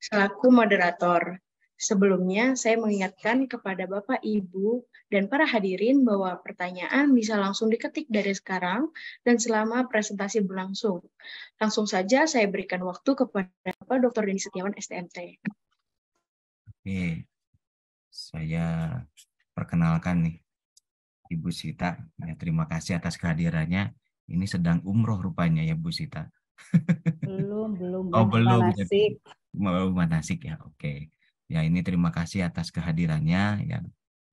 selaku moderator. Sebelumnya, saya mengingatkan kepada Bapak, Ibu, dan para hadirin bahwa pertanyaan bisa langsung diketik dari sekarang dan selama presentasi berlangsung. Langsung saja saya berikan waktu kepada Bapak Dr. Denny Setiawan, STMT. Oke, saya perkenalkan nih, Ibu Sita. Ya, terima kasih atas kehadirannya. Ini sedang umroh rupanya ya, Bu Sita. Belum Oh, masih belum. manasik. Mau manasik ya, oke. Ya, ini terima kasih atas kehadirannya. Ya,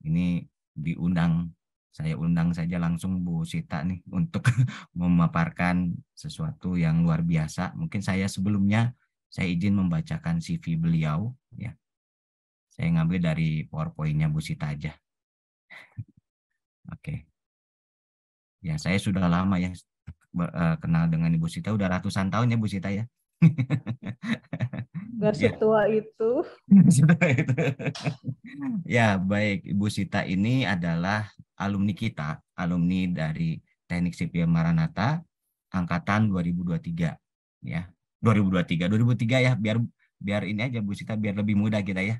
ini diundang, saya undang saja langsung Bu Sita nih untuk memaparkan sesuatu yang luar biasa. Mungkin sebelumnya saya izin membacakan CV beliau. Ya, saya ngambil dari PowerPoint-nya Bu Sita aja. Oke. Ya, saya sudah lama ya kenal dengan Ibu Sita, udah ratusan tahun ya Bu Sita ya. Gak Ya, setua itu. sudah itu. Ya, baik. Ibu Sita ini adalah alumni kita, alumni dari Teknik Sipil Maranatha angkatan 2023 ya. 2023 ya, biar biar ini aja Bu Sita, biar lebih mudah kita ya.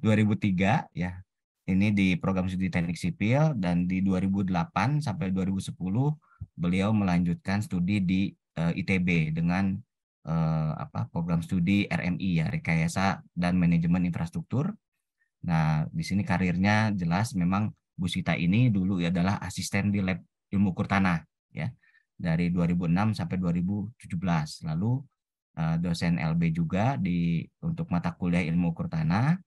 2003 ya. Ini di program studi Teknik Sipil, dan di 2008 sampai 2010 beliau melanjutkan studi di ITB dengan program studi RMI ya, Rekayasa dan Manajemen Infrastruktur. Nah, di sini karirnya jelas memang Bu Sita ini dulu adalah asisten di Lab Ilmu Ukur Tanah ya, dari 2006 sampai 2017. Lalu dosen LB juga untuk mata kuliah Ilmu Ukur Tanah.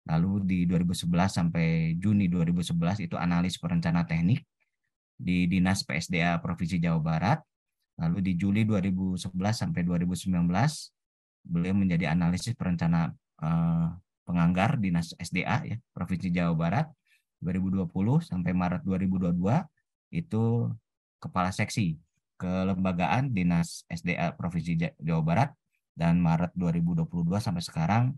Lalu di 2011 sampai Juni 2011 itu analis perencana teknik di Dinas PSDA Provinsi Jawa Barat. Lalu di Juli 2011 sampai 2019 beliau menjadi analisis perencana penganggar Dinas SDA ya, Provinsi Jawa Barat. 2020 sampai Maret 2022 itu kepala seksi kelembagaan Dinas SDA Provinsi Jawa Barat, dan Maret 2022 sampai sekarang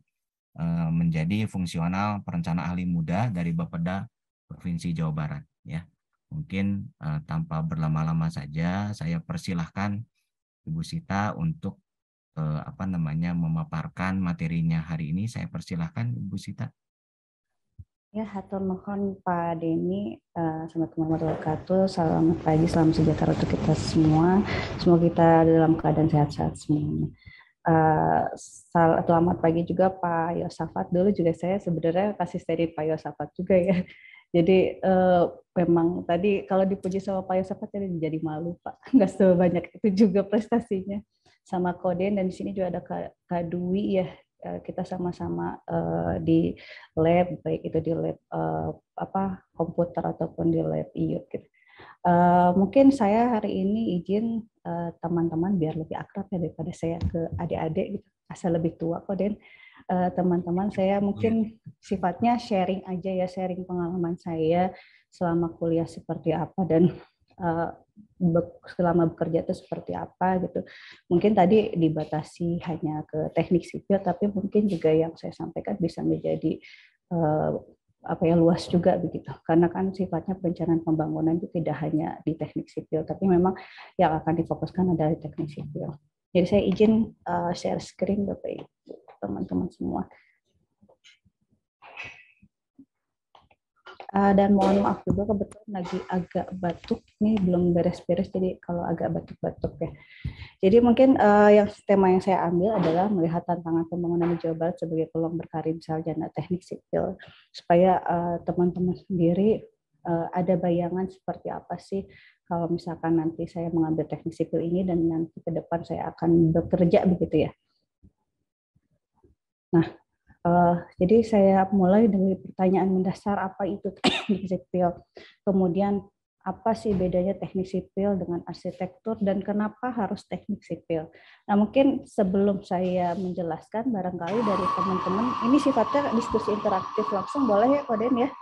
menjadi fungsional perencana ahli muda dari Bapeda Provinsi Jawa Barat ya. Mungkin tanpa berlama-lama saja saya persilahkan Ibu Sita untuk memaparkan materinya hari ini. Saya persilahkan Ibu Sita. Ya, hatur nuhun Pak Denny. Assalamualaikum warahmatullahi wabarakatuh. Selamat pagi, salam sejahtera untuk kita semua. Semoga kita dalam keadaan sehat-sehat semuanya. Selamat pagi juga Pak Yosafat. Dulu juga saya sebenarnya asisten Pak Yosafat juga ya. Jadi memang tadi kalau dipuji sama Pak Yosafat jadi malu Pak. Nggak sebanyak itu juga prestasinya. Sama Koden, dan di sini juga ada Kak Dwi ya. Kita sama-sama di lab, baik itu di lab komputer ataupun di lab IUT gitu. Mungkin saya hari ini izin teman-teman biar lebih akrab ya daripada saya ke adik-adik gitu, asal lebih tua kok. Dan teman-teman, saya mungkin sifatnya sharing aja ya, sharing pengalaman saya selama kuliah seperti apa dan selama bekerja itu seperti apa gitu. Mungkin tadi dibatasi hanya ke teknik sipil, tapi mungkin juga yang saya sampaikan bisa menjadi luas juga begitu, karena kan sifatnya perencanaan pembangunan itu tidak hanya di teknik sipil, tapi memang yang akan difokuskan adalah di teknik sipil. Jadi saya izin share screen Bapak Ibu, teman-teman semua. Dan mohon maaf juga kebetulan lagi agak batuk, ini belum beres-beres, jadi kalau agak batuk-batuk ya. Jadi mungkin tema yang saya ambil adalah melihat tantangan pembangunan di Jawa Barat sebagai peluang berkarir sarjana teknik sipil, supaya teman-teman sendiri ada bayangan seperti apa sih kalau misalkan nanti saya mengambil teknik sipil ini dan nanti ke depan saya akan bekerja begitu ya. Nah, jadi saya mulai dari pertanyaan mendasar, apa itu teknik sipil, kemudian apa sih bedanya teknik sipil dengan arsitektur dan kenapa harus teknik sipil. Nah, mungkin sebelum saya menjelaskan, barangkali dari teman-teman, ini sifatnya diskusi interaktif langsung, boleh ya Koden ya?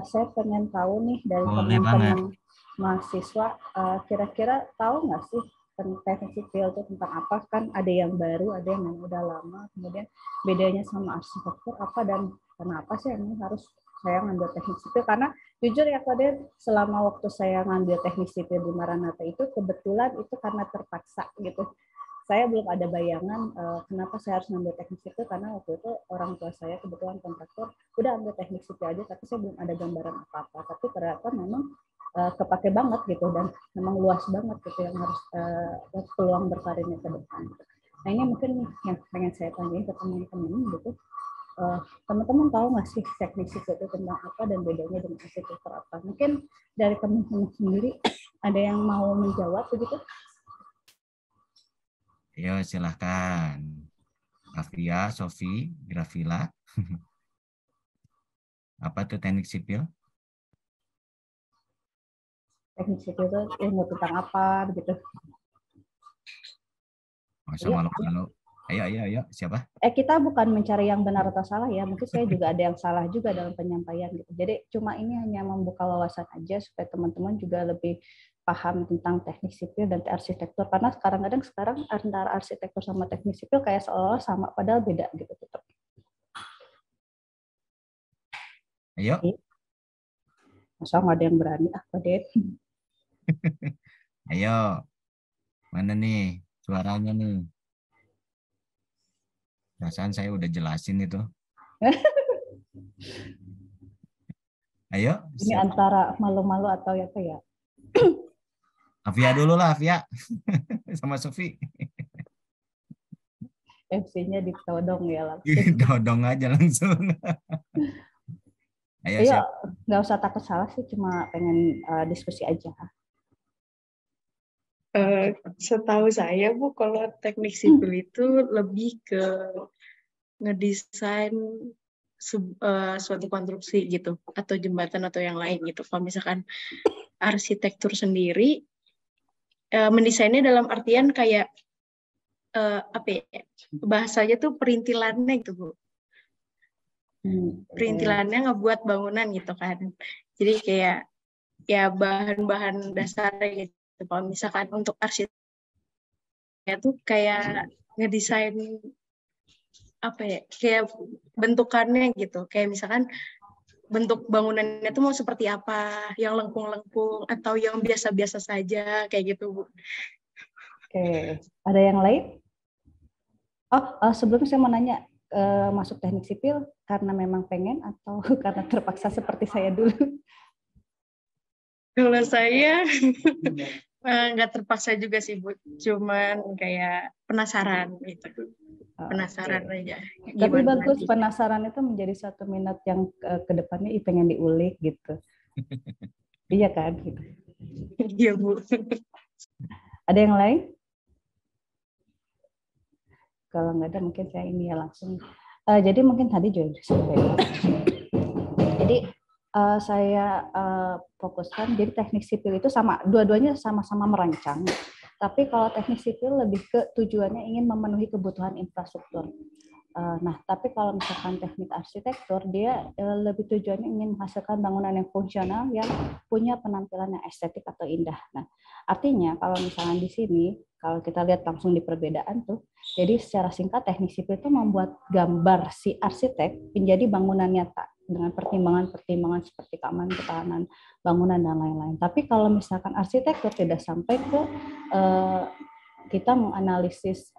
Saya pengen tahu nih dari teman-teman mahasiswa, kira-kira tahu nggak sih teknik sipil itu tentang apa? Kan ada yang baru, ada yang udah lama, kemudian bedanya sama arsitektur apa, dan kenapa sih ini harus saya ngambil teknik sipil? Karena jujur ya Koden, selama waktu saya ngambil teknik sipil di Maranatha itu kebetulan itu karena terpaksa gitu. saya belum ada bayangan kenapa saya harus ngambil teknik sipil, karena waktu itu orang tua saya kebetulan kontraktor udah ambil teknik sipil aja, tapi saya belum ada gambaran apa-apa. Tapi ternyata memang kepake banget gitu, dan memang luas banget gitu yang harus peluang berkarirnya ke depan. Nah ini mungkin yang pengen saya tanyain ke teman-teman gitu. Teman-teman tahu nggak sih teknik sipil itu tentang apa dan bedanya dengan arsitektur apa? Mungkin dari teman-teman sendiri ada yang mau menjawab begitu? Ayo silahkan. Afia, Sofi, Grafila. Apa tuh teknik sipil? Teknik sipil itu ilmu tentang apa begitu? Masa malu-malu. Ayo. Siapa? Kita bukan mencari yang benar atau salah ya. Mungkin saya juga ada yang salah juga dalam penyampaian gitu. Jadi cuma ini hanya membuka wawasan aja supaya teman-teman juga lebih paham tentang teknik sipil dan arsitektur. Karena kadang-kadang sekarang antara arsitektur sama teknik sipil kayak seolah-olah sama, padahal beda gitu tetap. Ayo. Masa nggak ada yang berani? Pak Det. Ayo. Mana nih suaranya nih? Perasaan saya udah jelasin itu. Ayo. Ini Siapa? antara malu-malu atau apa ya? Afia dulu lah, Afia. Sama Sofi. FC-nya ditodong ya langsung. Dodong aja langsung. Ayo, siap. Nggak usah takut salah sih, cuma pengen diskusi aja. Setahu saya Bu, kalau teknik sipil itu lebih ke ngedesain suatu konstruksi gitu, atau jembatan atau yang lain gitu. Kalau misalkan arsitektur sendiri, mendesainnya dalam artian kayak apa ya, bahasanya tuh perintilannya gitu Bu. Perintilannya ngebuat bangunan gitu kan. Jadi kayak ya bahan-bahan dasarnya gitu. Kalau misalkan untuk arsitek itu kayak ngedesain apa ya, kayak bentukannya gitu, kayak misalkan bentuk bangunannya itu mau seperti apa, yang lengkung-lengkung atau yang biasa-biasa saja kayak gitu Bu. Oke, ada yang lain? Sebelum saya mau nanya, masuk teknik sipil karena memang pengen atau karena terpaksa seperti saya dulu? Kalau saya nggak terpaksa juga sih Bu, cuman kayak penasaran gitu. Penasaran aja. Tapi bagus, nanti penasaran itu menjadi satu minat yang kedepannya pengen diulik gitu. Iya kan? Gitu. Iya Bu. Ada yang lain? Kalau nggak ada mungkin saya ini ya langsung. Jadi mungkin tadi juga disampaikan. Jadi saya fokuskan, jadi teknik sipil itu sama, dua-duanya sama-sama merancang. Tapi kalau teknik sipil lebih ke tujuannya ingin memenuhi kebutuhan infrastruktur. Nah, tapi kalau misalkan teknik arsitektur, dia lebih tujuannya ingin menghasilkan bangunan yang fungsional, yang punya penampilan yang estetik atau indah. Nah, artinya kalau misalnya di sini, kalau kita lihat langsung di perbedaan tuh, jadi secara singkat teknik sipil itu membuat gambar si arsitek menjadi bangunan nyata dengan pertimbangan-pertimbangan seperti keamanan, ketahanan bangunan dan lain-lain. Tapi kalau misalkan arsitektur tidak sampai ke kita menganalisis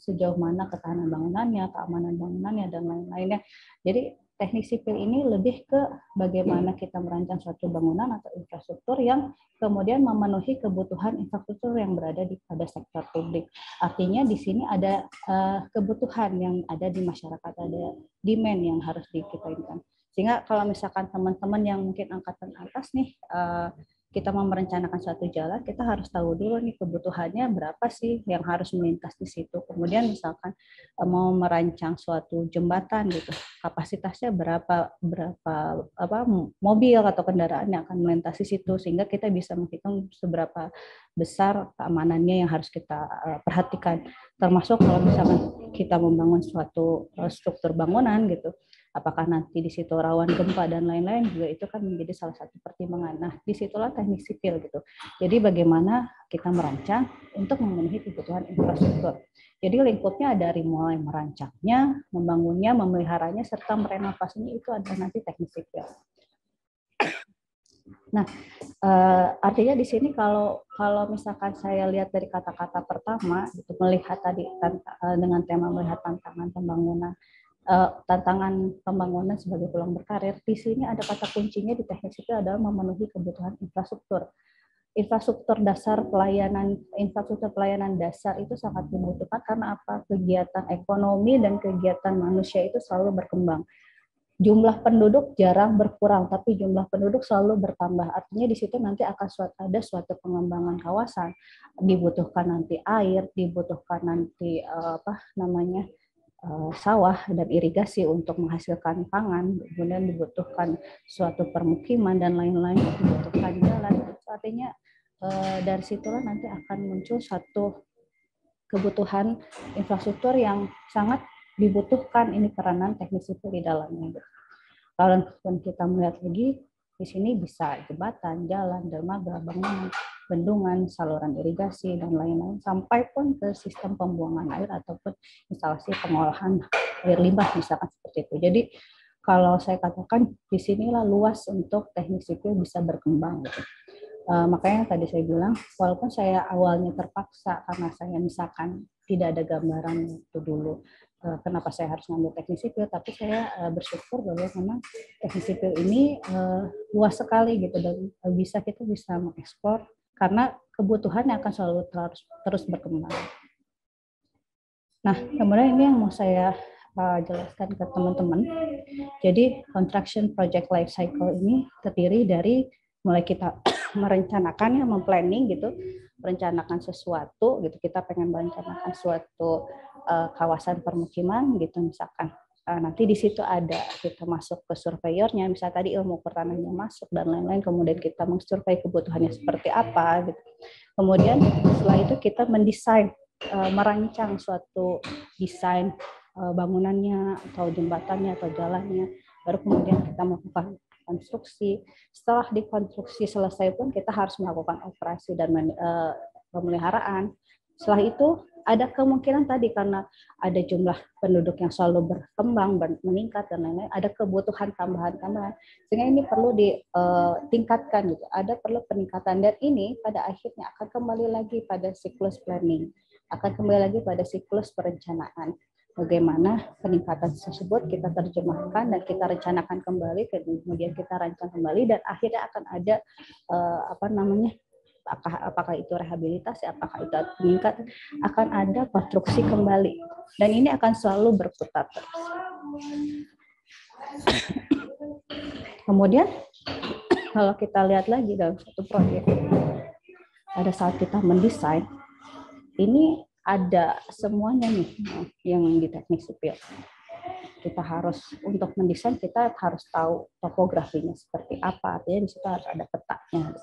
sejauh mana ketahanan bangunannya, keamanan bangunannya dan lain-lainnya. Jadi teknik sipil ini lebih ke bagaimana kita merancang suatu bangunan atau infrastruktur yang kemudian memenuhi kebutuhan infrastruktur yang berada pada sektor publik. Artinya di sini ada kebutuhan yang ada di masyarakat, ada demand yang harus kita. Sehingga kalau misalkan teman-teman yang mungkin angkatan atas nih, kita mau merencanakan suatu jalan, kita harus tahu dulu nih kebutuhannya berapa sih yang harus melintas di situ. Kemudian misalkan mau merancang suatu jembatan gitu, kapasitasnya berapa mobil atau kendaraan yang akan melintasi situ, sehingga kita bisa menghitung seberapa besar keamanannya yang harus kita perhatikan. Termasuk kalau misalkan kita membangun suatu struktur bangunan gitu, apakah nanti di situ rawan gempa dan lain-lain, juga itu kan menjadi salah satu pertimbangan. Nah, disitulah teknik sipil gitu. Jadi bagaimana kita merancang untuk memenuhi kebutuhan infrastruktur. Jadi lingkupnya dari mulai merancangnya, membangunnya, memeliharanya, serta merenovasinya, itu ada nanti teknik sipil. Nah, artinya di sini kalau misalkan saya lihat dari kata-kata pertama, itu melihat tadi dengan tema melihat tantangan pembangunan sebagai peluang berkarir, di sini ada kata kuncinya di teknik sipil adalah memenuhi kebutuhan infrastruktur. Infrastruktur pelayanan dasar itu sangat dibutuhkan karena apa? Kegiatan ekonomi dan kegiatan manusia itu selalu berkembang. Jumlah penduduk jarang berkurang, tapi jumlah penduduk selalu bertambah. Artinya di situ nanti akan ada suatu pengembangan kawasan. Dibutuhkan nanti air, dibutuhkan nanti sawah dan irigasi untuk menghasilkan pangan, kemudian dibutuhkan suatu permukiman dan lain-lain, dibutuhkan jalan. Artinya dari situlah nanti akan muncul suatu kebutuhan infrastruktur yang sangat dibutuhkan ini peranan teknik sipil di dalamnya. Kalau kita melihat lagi di sini bisa jembatan, jalan, dermaga, bangunan, bendungan, saluran irigasi dan lain-lain sampai pun ke sistem pembuangan air ataupun instalasi pengolahan air limbah misalkan seperti itu. Jadi kalau saya katakan di sinilah luas untuk teknik sipil bisa berkembang gitu. Makanya tadi saya bilang walaupun saya awalnya terpaksa karena saya misalkan tidak ada gambaran itu dulu kenapa saya harus ngambil teknik sipil, tapi saya bersyukur bahwa memang teknik sipil ini luas sekali gitu dan kita bisa mengeksplor karena kebutuhannya akan selalu terus berkembang. Nah, kemudian ini yang mau saya jelaskan ke teman-teman. Jadi construction project life cycle ini terdiri dari mulai kita merencanakan, memplanning gitu, merencanakan sesuatu gitu, kita pengen merencanakan suatu kawasan permukiman gitu misalkan. Nanti di situ ada kita masuk ke surveyornya, misalnya tadi ilmu pertanahannya masuk dan lain-lain, kemudian kita mensurvei kebutuhannya seperti apa gitu. Kemudian setelah itu kita mendesain, merancang suatu desain bangunannya atau jembatannya atau jalannya, baru kemudian kita melakukan konstruksi. Setelah dikonstruksi selesai pun kita harus melakukan operasi dan pemeliharaan. Setelah itu ada kemungkinan tadi karena ada jumlah penduduk yang selalu berkembang, meningkat dan lain-lain, ada kebutuhan tambahan sehingga ini perlu ditingkatkan gitu. Ada perlu peningkatan dan ini pada akhirnya akan kembali lagi pada siklus planning, akan kembali lagi pada siklus perencanaan. Bagaimana peningkatan tersebut kita terjemahkan dan kita rencanakan kembali, kemudian kita rancang kembali dan akhirnya akan ada apakah itu rehabilitasi, apakah itu peningkatan, akan ada konstruksi kembali dan ini akan selalu berputar terus. Kemudian kalau kita lihat lagi dalam satu proyek, pada saat kita mendesain ini ada semuanya nih yang di teknik sipil. Kita harus untuk mendesain kita harus tahu topografinya seperti apa, artinya di situ harus ada petanya.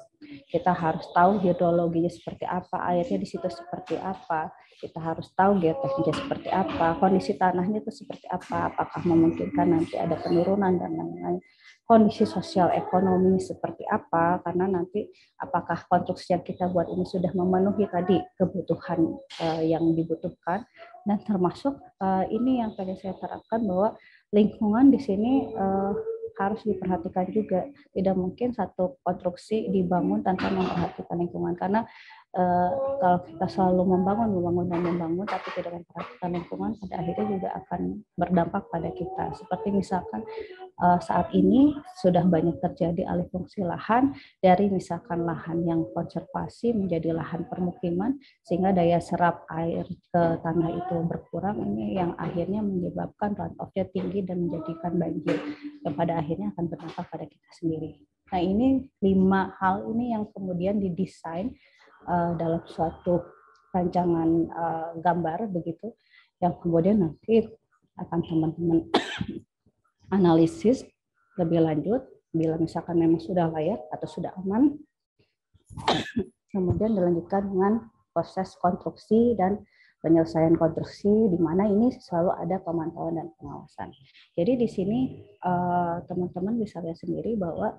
Kita harus tahu hidrologinya seperti apa, airnya di situ seperti apa. Kita harus tahu geotekniknya seperti apa, kondisi tanahnya itu seperti apa, apakah memungkinkan nanti ada penurunan dan lain-lain. Kondisi sosial ekonomi seperti apa, karena nanti apakah konstruksi yang kita buat ini sudah memenuhi tadi kebutuhan yang dibutuhkan, dan termasuk ini yang tadi saya terapkan bahwa lingkungan di sini harus diperhatikan juga. Tidak mungkin satu konstruksi dibangun tanpa memperhatikan lingkungan, karena kalau kita selalu membangun, tapi tidak memperhatikan lingkungan, pada akhirnya juga akan berdampak pada kita. Seperti misalkan saat ini sudah banyak terjadi alih fungsi lahan dari misalkan lahan yang konservasi menjadi lahan permukiman, sehingga daya serap air ke tanah itu berkurang, ini yang akhirnya menyebabkan runoff-nya tinggi dan menjadikan banjir, yang pada akhirnya akan berdampak pada kita sendiri. Nah, ini 5 hal ini yang kemudian didesain dalam suatu rancangan gambar begitu, yang kemudian nanti akan teman-teman analisis lebih lanjut bila misalkan memang sudah layak atau sudah aman, kemudian dilanjutkan dengan proses konstruksi dan penyelesaian konstruksi, di mana ini selalu ada pemantauan dan pengawasan. Jadi di sini teman-teman bisa lihat sendiri bahwa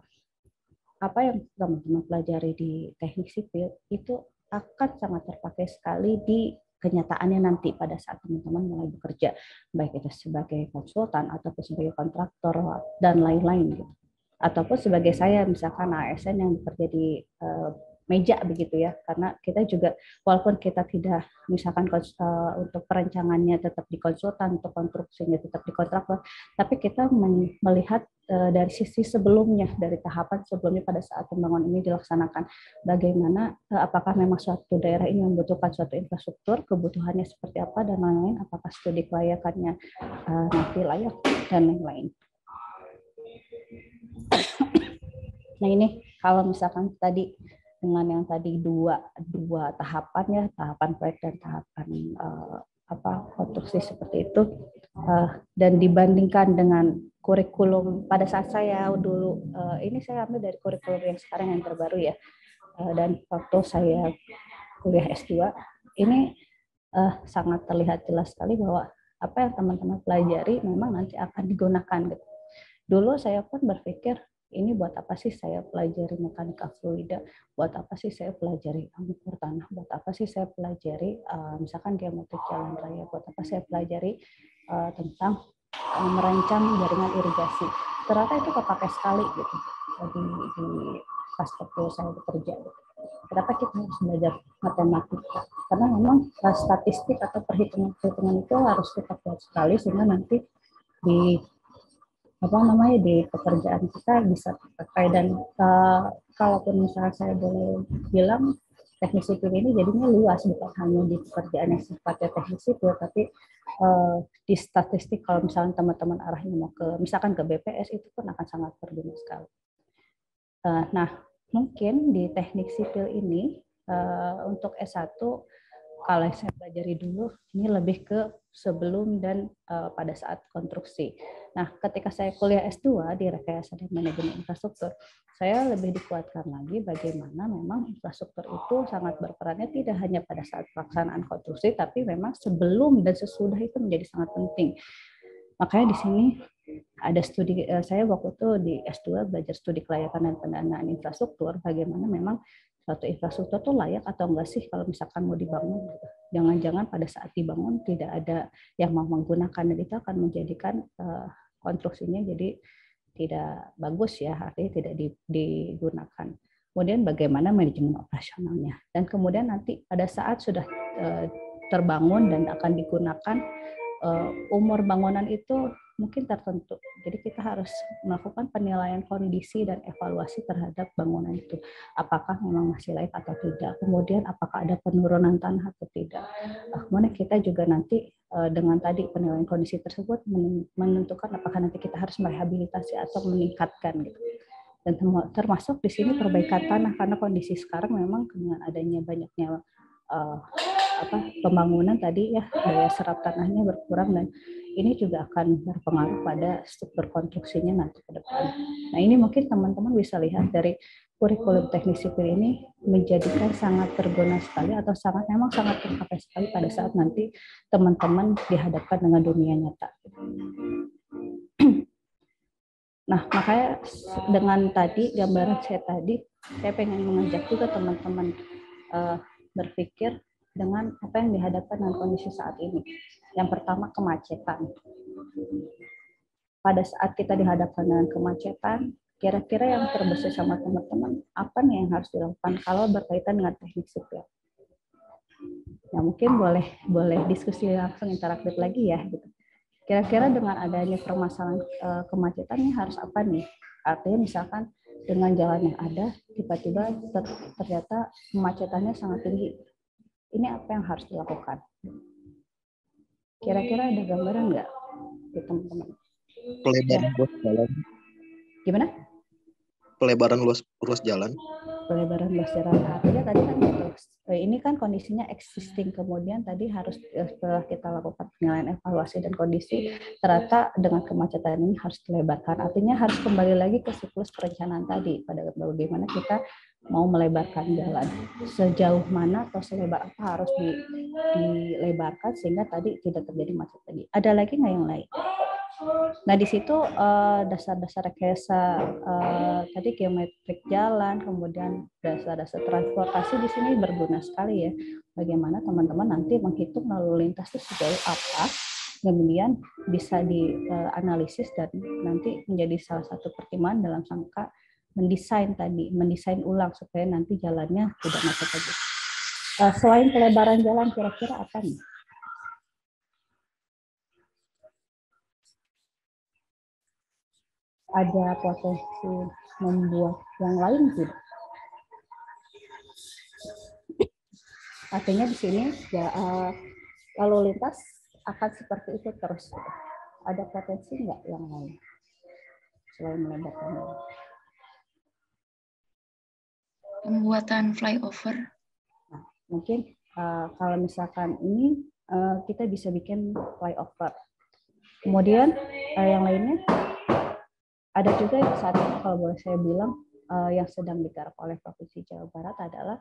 apa yang teman-teman pelajari di teknik sipil itu akan sangat terpakai sekali di kenyataannya nanti pada saat teman-teman mulai bekerja, baik itu sebagai konsultan ataupun sebagai kontraktor dan lain-lain gitu. ataupun sebagai saya misalkan ASN yang bekerja di meja begitu ya, karena kita juga walaupun kita tidak misalkan untuk perencangannya tetap di konsultan, untuk konstruksinya tetap di kontraktor, tapi kita melihat dari sisi sebelumnya, dari tahapan sebelumnya pada saat pembangunan ini dilaksanakan, bagaimana apakah memang suatu daerah ini membutuhkan suatu infrastruktur, kebutuhannya seperti apa dan lain-lain, apakah studi kelayakannya nanti layak dan lain-lain. Nah ini kalau misalkan tadi dengan yang tadi dua tahapan ya, tahapan proyek dan tahapan konstruksi seperti itu, dan dibandingkan dengan kurikulum pada saat saya dulu, ini saya ambil dari kurikulum yang sekarang yang terbaru ya, dan waktu saya kuliah S2 ini sangat terlihat jelas sekali bahwa apa yang teman-teman pelajari memang nanti akan digunakan gitu. Dulu saya pun berpikir, ini buat apa sih saya pelajari mekanika fluida, buat apa sih saya pelajari ukur tanah, buat apa sih saya pelajari misalkan geometrik jalan raya, buat apa saya pelajari tentang merancang jaringan irigasi. Ternyata itu kepakai sekali gitu di pas waktu saya bekerja. Kenapa kita harus belajar matematika? Karena memang statistik atau perhitungan itu harus kita kuat sekali sehingga nanti di di pekerjaan kita bisa terpakai. Dan kalaupun misalnya saya boleh bilang teknik sipil ini jadinya luas, bukan hanya di pekerjaan yang sifatnya teknik sipil, tapi di statistik kalau misalnya teman-teman arahnya mau ke misalkan ke BPS itu pun akan sangat berguna sekali. Nah mungkin di teknik sipil ini untuk S1 kalau yang saya pelajari dulu ini lebih ke sebelum dan pada saat konstruksi. Nah, ketika saya kuliah S2 di Rekayasa dan Manajemen Infrastruktur, saya lebih dikuatkan lagi bagaimana memang infrastruktur itu sangat berperannya tidak hanya pada saat pelaksanaan konstruksi, tapi memang sebelum dan sesudah itu menjadi sangat penting. Makanya di sini ada studi, saya waktu itu di S2 belajar studi kelayakan dan pendanaan infrastruktur, bagaimana memang suatu infrastruktur itu layak atau enggak sih kalau misalkan mau dibangun. Jangan-jangan pada saat dibangun tidak ada yang mau menggunakan, dan itu akan menjadikan konstruksinya jadi tidak bagus ya, artinya tidak digunakan. Kemudian bagaimana manajemen operasionalnya. Dan kemudian nanti pada saat sudah terbangun dan akan digunakan, umur bangunan itu mungkin tertentu. Jadi kita harus melakukan penilaian kondisi dan evaluasi terhadap bangunan itu. Apakah memang masih layak atau tidak. Kemudian apakah ada penurunan tanah atau tidak. Kemudian kita juga nanti dengan tadi penilaian kondisi tersebut menentukan apakah nanti kita harus merehabilitasi atau meningkatkan gitu. Dan termasuk di sini perbaikan tanah, karena kondisi sekarang memang dengan adanya banyaknya pembangunan tadi ya, daya serap tanahnya berkurang, dan ini juga akan berpengaruh pada struktur konstruksinya nanti ke depan. Nah ini mungkin teman-teman bisa lihat dari kurikulum teknik sipil ini menjadikan sangat berguna sekali atau memang sangat terpakai sekali pada saat nanti teman-teman dihadapkan dengan dunia nyata. Nah makanya dengan tadi gambaran saya tadi, saya pengen mengajak juga teman-teman berpikir dengan apa yang dihadapkan dengan kondisi saat ini. Yang pertama, kemacetan. Pada saat kita dihadapkan dengan kemacetan, kira-kira yang terbesit sama teman-teman, apa nih yang harus dilakukan kalau berkaitan dengan teknik sipil? Nah, mungkin boleh diskusi langsung interaktif lagi ya. Gitu. Kira-kira dengan adanya permasalahan kemacetan ini harus apa nih? Artinya misalkan dengan jalan yang ada, tiba-tiba ternyata kemacetannya sangat tinggi. Ini apa yang harus dilakukan? Kira-kira ada gambaran nggak, teman-teman? Pelebaran luas jalan. Gimana? Pelebaran luas jalan. Pelebaran luas jalan. Artinya tadi kan ini kan kondisinya existing, kemudian tadi harus setelah kita lakukan penilaian evaluasi dan kondisi, ternyata dengan kemacetan ini harus dilebarkan. Artinya harus kembali lagi ke siklus perencanaan tadi, pada bagaimana kita mau melebarkan jalan, sejauh mana atau selebar apa harus dilebarkan sehingga tadi tidak terjadi macet lagi. Ada lagi nggak yang lain? Nah di situ dasar-dasar rekayasa tadi geometrik jalan, kemudian dasar-dasar transportasi di sini berguna sekali ya. Bagaimana teman-teman nanti menghitung lalu lintas itu sejauh apa Kemudian bisa dianalisis dan nanti menjadi salah satu pertimbangan dalam rangka mendesain ulang supaya nanti jalannya tidak macet lagi. Selain pelebaran jalan, kira-kira apa nih? Ada potensi membuat yang lain tidak? Artinya di sini ya lalu lintas akan seperti itu terus. Ada potensi nggak yang lain selain melebarkan jalan? Pembuatan flyover. Nah, mungkin kalau misalkan ini kita bisa bikin flyover. Kemudian yang lainnya ada juga yang saat ini kalau boleh saya bilang yang sedang digarap oleh Provinsi Jawa Barat adalah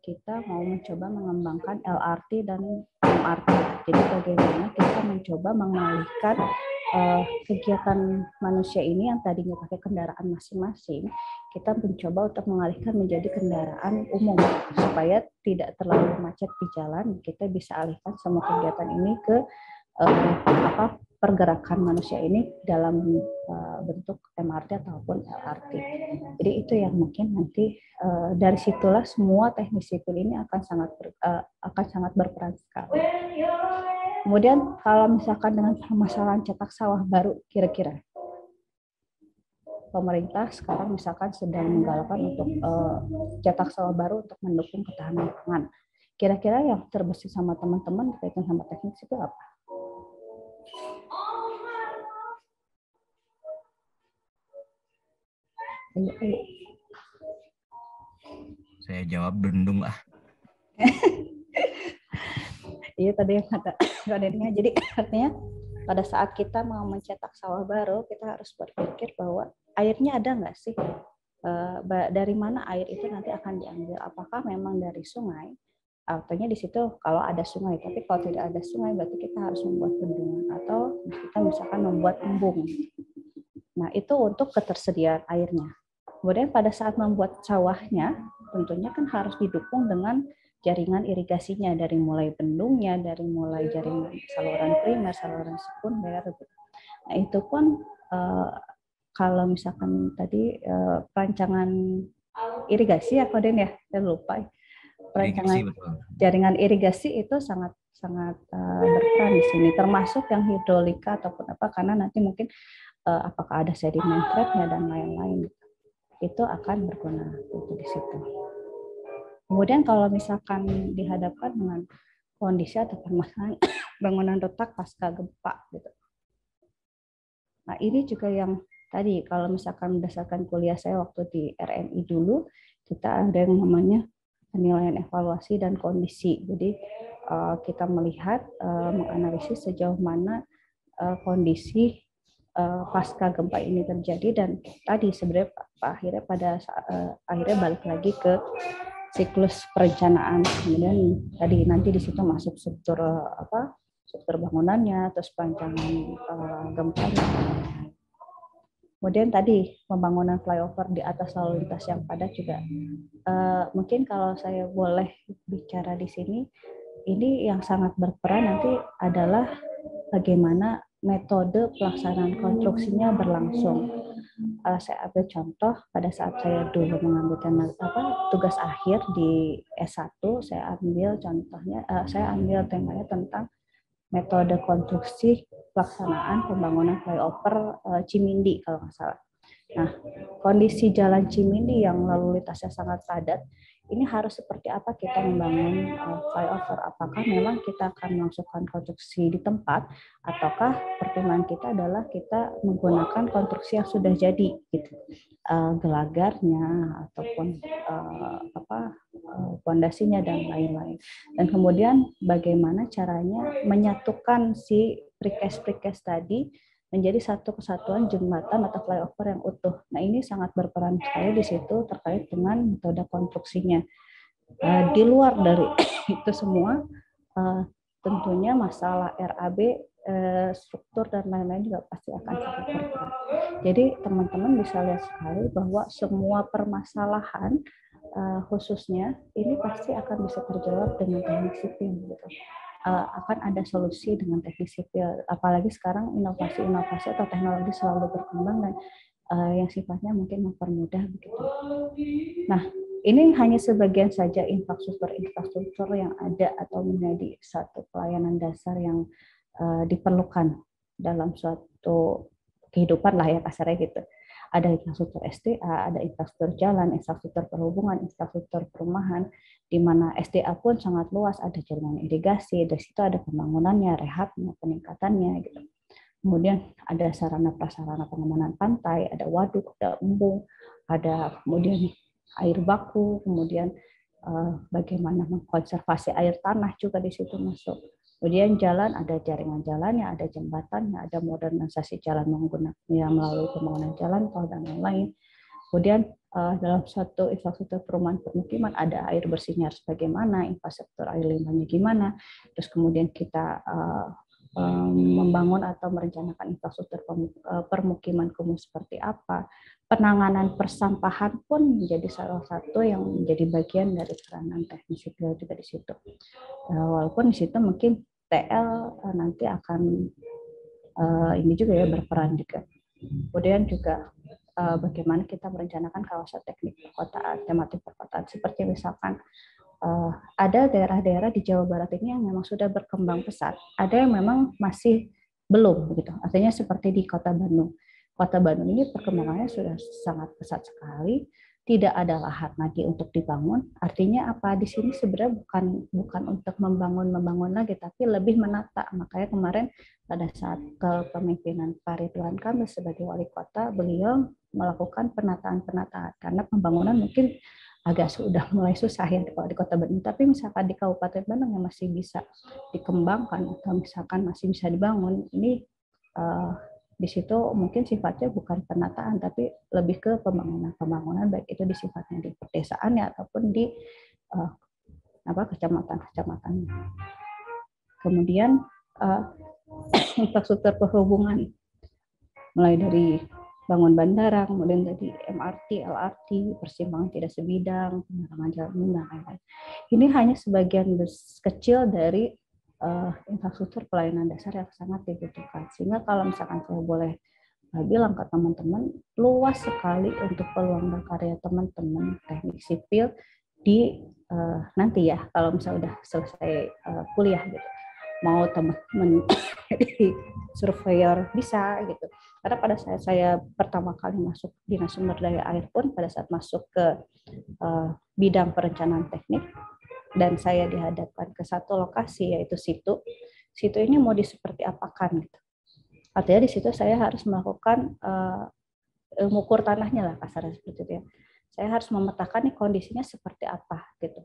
kita mau mencoba mengembangkan LRT dan MRT. Jadi bagaimana kita mencoba mengalihkan kegiatan manusia ini yang tadinya pakai kendaraan masing-masing, kita mencoba untuk mengalihkan menjadi kendaraan umum supaya tidak terlalu macet di jalan. Kita bisa alihkan semua kegiatan ini ke pergerakan manusia ini dalam bentuk MRT ataupun LRT. Jadi itu yang mungkin nanti dari situlah semua teknik sipil ini akan sangat berperan sekali. Kemudian kalau misalkan dengan permasalahan cetak sawah baru, kira-kira pemerintah sekarang misalkan sedang menggalakkan untuk cetak sawah baru untuk mendukung ketahanan pangan. Kira-kira yang terbesit sama teman-teman berkaitan sama teknik sipil apa? Ayo. Saya jawab bendung lah. Iya tadi yang kata Radennya. Jadi artinya pada saat kita mau mencetak sawah baru, kita harus berpikir bahwa airnya ada nggak sih? Dari mana air itu nanti akan diambil? Apakah memang dari sungai? Artinya di situ kalau ada sungai, tapi kalau tidak ada sungai berarti kita harus membuat bendungan atau kita misalkan membuat embung. Nah itu untuk ketersediaan airnya. Kemudian pada saat membuat sawahnya, tentunya kan harus didukung dengan jaringan irigasinya, dari mulai bendungnya, dari mulai jaringan saluran primer, saluran sekunder. Nah itu pun kalau misalkan tadi perancangan irigasi ya Koden ya, saya lupa. Perancangan jaringan irigasi itu sangat berperan di sini, termasuk yang hidrolika ataupun apa, karena nanti mungkin apakah ada sedimen trapnya dan lain-lain, itu akan berguna untuk di situ. Kemudian kalau misalkan dihadapkan dengan kondisi atau permasalahan bangunan retak pasca gempa, gitu. Nah ini juga yang tadi kalau misalkan berdasarkan kuliah saya waktu di RNI dulu, kita ada yang namanya penilaian evaluasi dan kondisi. Jadi kita melihat, menganalisis sejauh mana kondisi pasca gempa ini terjadi, dan tadi sebenarnya akhirnya balik lagi ke siklus perencanaan. Kemudian tadi nanti di situ masuk struktur bangunannya, terus perancangan gempa. Kemudian tadi pembangunan flyover di atas lalu lintas yang padat juga. Mungkin kalau saya boleh bicara di sini, ini yang sangat berperan nanti adalah bagaimana metode pelaksanaan konstruksinya berlangsung. Saya ambil contoh pada saat saya dulu mengambil tugas akhir di S1, saya ambil temanya tentang metode konstruksi pelaksanaan pembangunan flyover Cimindi kalau nggak salah. Nah, kondisi jalan Cimindi yang lalu lintasnya sangat padat, ini harus seperti apa kita membangun flyover? Apakah memang kita akan melangsungkan konstruksi di tempat, ataukah pertimbangan kita adalah kita menggunakan konstruksi yang sudah jadi, gitu, gelagarnya ataupun fondasinya dan lain-lain. Dan kemudian bagaimana caranya menyatukan si precast tadi menjadi satu kesatuan jembatan atau flyover yang utuh. Nah ini sangat berperan sekali di situ terkait dengan metode konstruksinya. Di luar dari itu semua, tentunya masalah RAB, struktur dan lain-lain juga pasti akan sangat berperan. Jadi teman-teman bisa lihat sekali bahwa semua permasalahan khususnya ini pasti akan bisa terjawab dengan teknik sipil, gitu. akan ada solusi dengan teknik sipil. Apalagi sekarang inovasi-inovasi atau teknologi selalu berkembang dan yang sifatnya mungkin mempermudah begitu. Nah, ini hanya sebagian saja infrastruktur yang ada atau menjadi satu pelayanan dasar yang diperlukan dalam suatu kehidupan lah ya kasarnya gitu. Ada infrastruktur SDA, ada infrastruktur jalan, infrastruktur perhubungan, infrastruktur perumahan, di mana SDA pun sangat luas, ada jaringan irigasi, dari situ ada pembangunannya, rehabnya, peningkatannya gitu. Kemudian ada sarana prasarana pengamanan pantai, ada waduk, ada embung, ada kemudian air baku, kemudian bagaimana mengkonservasi air tanah juga di situ masuk. Kemudian jalan, ada jaringan jalannya, ada jembatannya, ada modernisasi jalan menggunakan melalui pembangunan jalan tol dan lain-lain. Kemudian dalam suatu infrastruktur perumahan permukiman ada air bersihnya harus bagaimana, infrastruktur air limbahnya gimana, terus kemudian kita membangun atau merencanakan infrastruktur permukiman kumuh seperti apa. Penanganan persampahan pun menjadi salah satu yang menjadi bagian dari peranan teknik sipil juga di situ. Walaupun di situ mungkin TL nanti akan ini juga ya berperan juga. Kemudian juga bagaimana kita merencanakan kawasan teknik perkotaan, tematik perkotaan, seperti misalkan ada daerah-daerah di Jawa Barat ini yang memang sudah berkembang pesat, ada yang memang masih belum begitu. Artinya seperti di Kota Bandung. Kota Bandung ini perkembangannya sudah sangat pesat sekali, tidak ada lahan lagi untuk dibangun. Artinya apa, di sini sebenarnya bukan untuk membangun lagi, tapi lebih menata. Makanya kemarin pada saat kepemimpinan Pak Ridwan Kamil sebagai wali kota, beliau melakukan penataan karena pembangunan mungkin agak sudah mulai susah ya kalau di Kota Bandung. Tapi misalkan di Kabupaten Bandung yang masih bisa dikembangkan atau misalkan masih bisa dibangun, ini di situ mungkin sifatnya bukan penataan tapi lebih ke pembangunan baik itu di sifatnya di pedesaan ya ataupun di kecamatan. Kemudian infrastruktur perhubungan mulai dari bangun bandara, kemudian dari MRT, LRT, persimpangan tidak sebidang, penerangan jalan dan lain-lain. Ini hanya sebagian kecil dari infrastruktur pelayanan dasar yang sangat dibutuhkan. Sehingga kalau misalkan saya boleh bilang ke teman-teman, luas sekali untuk peluang berkarya teman-teman teknik sipil di nanti ya, kalau misalnya udah selesai kuliah gitu. Mau teman-teman jadi surveyor bisa gitu. Karena pada saat saya pertama kali masuk Dinas Sumber Daya Air pun, pada saat masuk ke bidang perencanaan teknik, dan saya dihadapkan ke satu lokasi yaitu situ ini mau seperti apakan gitu. Artinya di situ saya harus melakukan mengukur tanahnya lah kasarnya seperti itu ya. Saya harus memetakan nih kondisinya seperti apa gitu.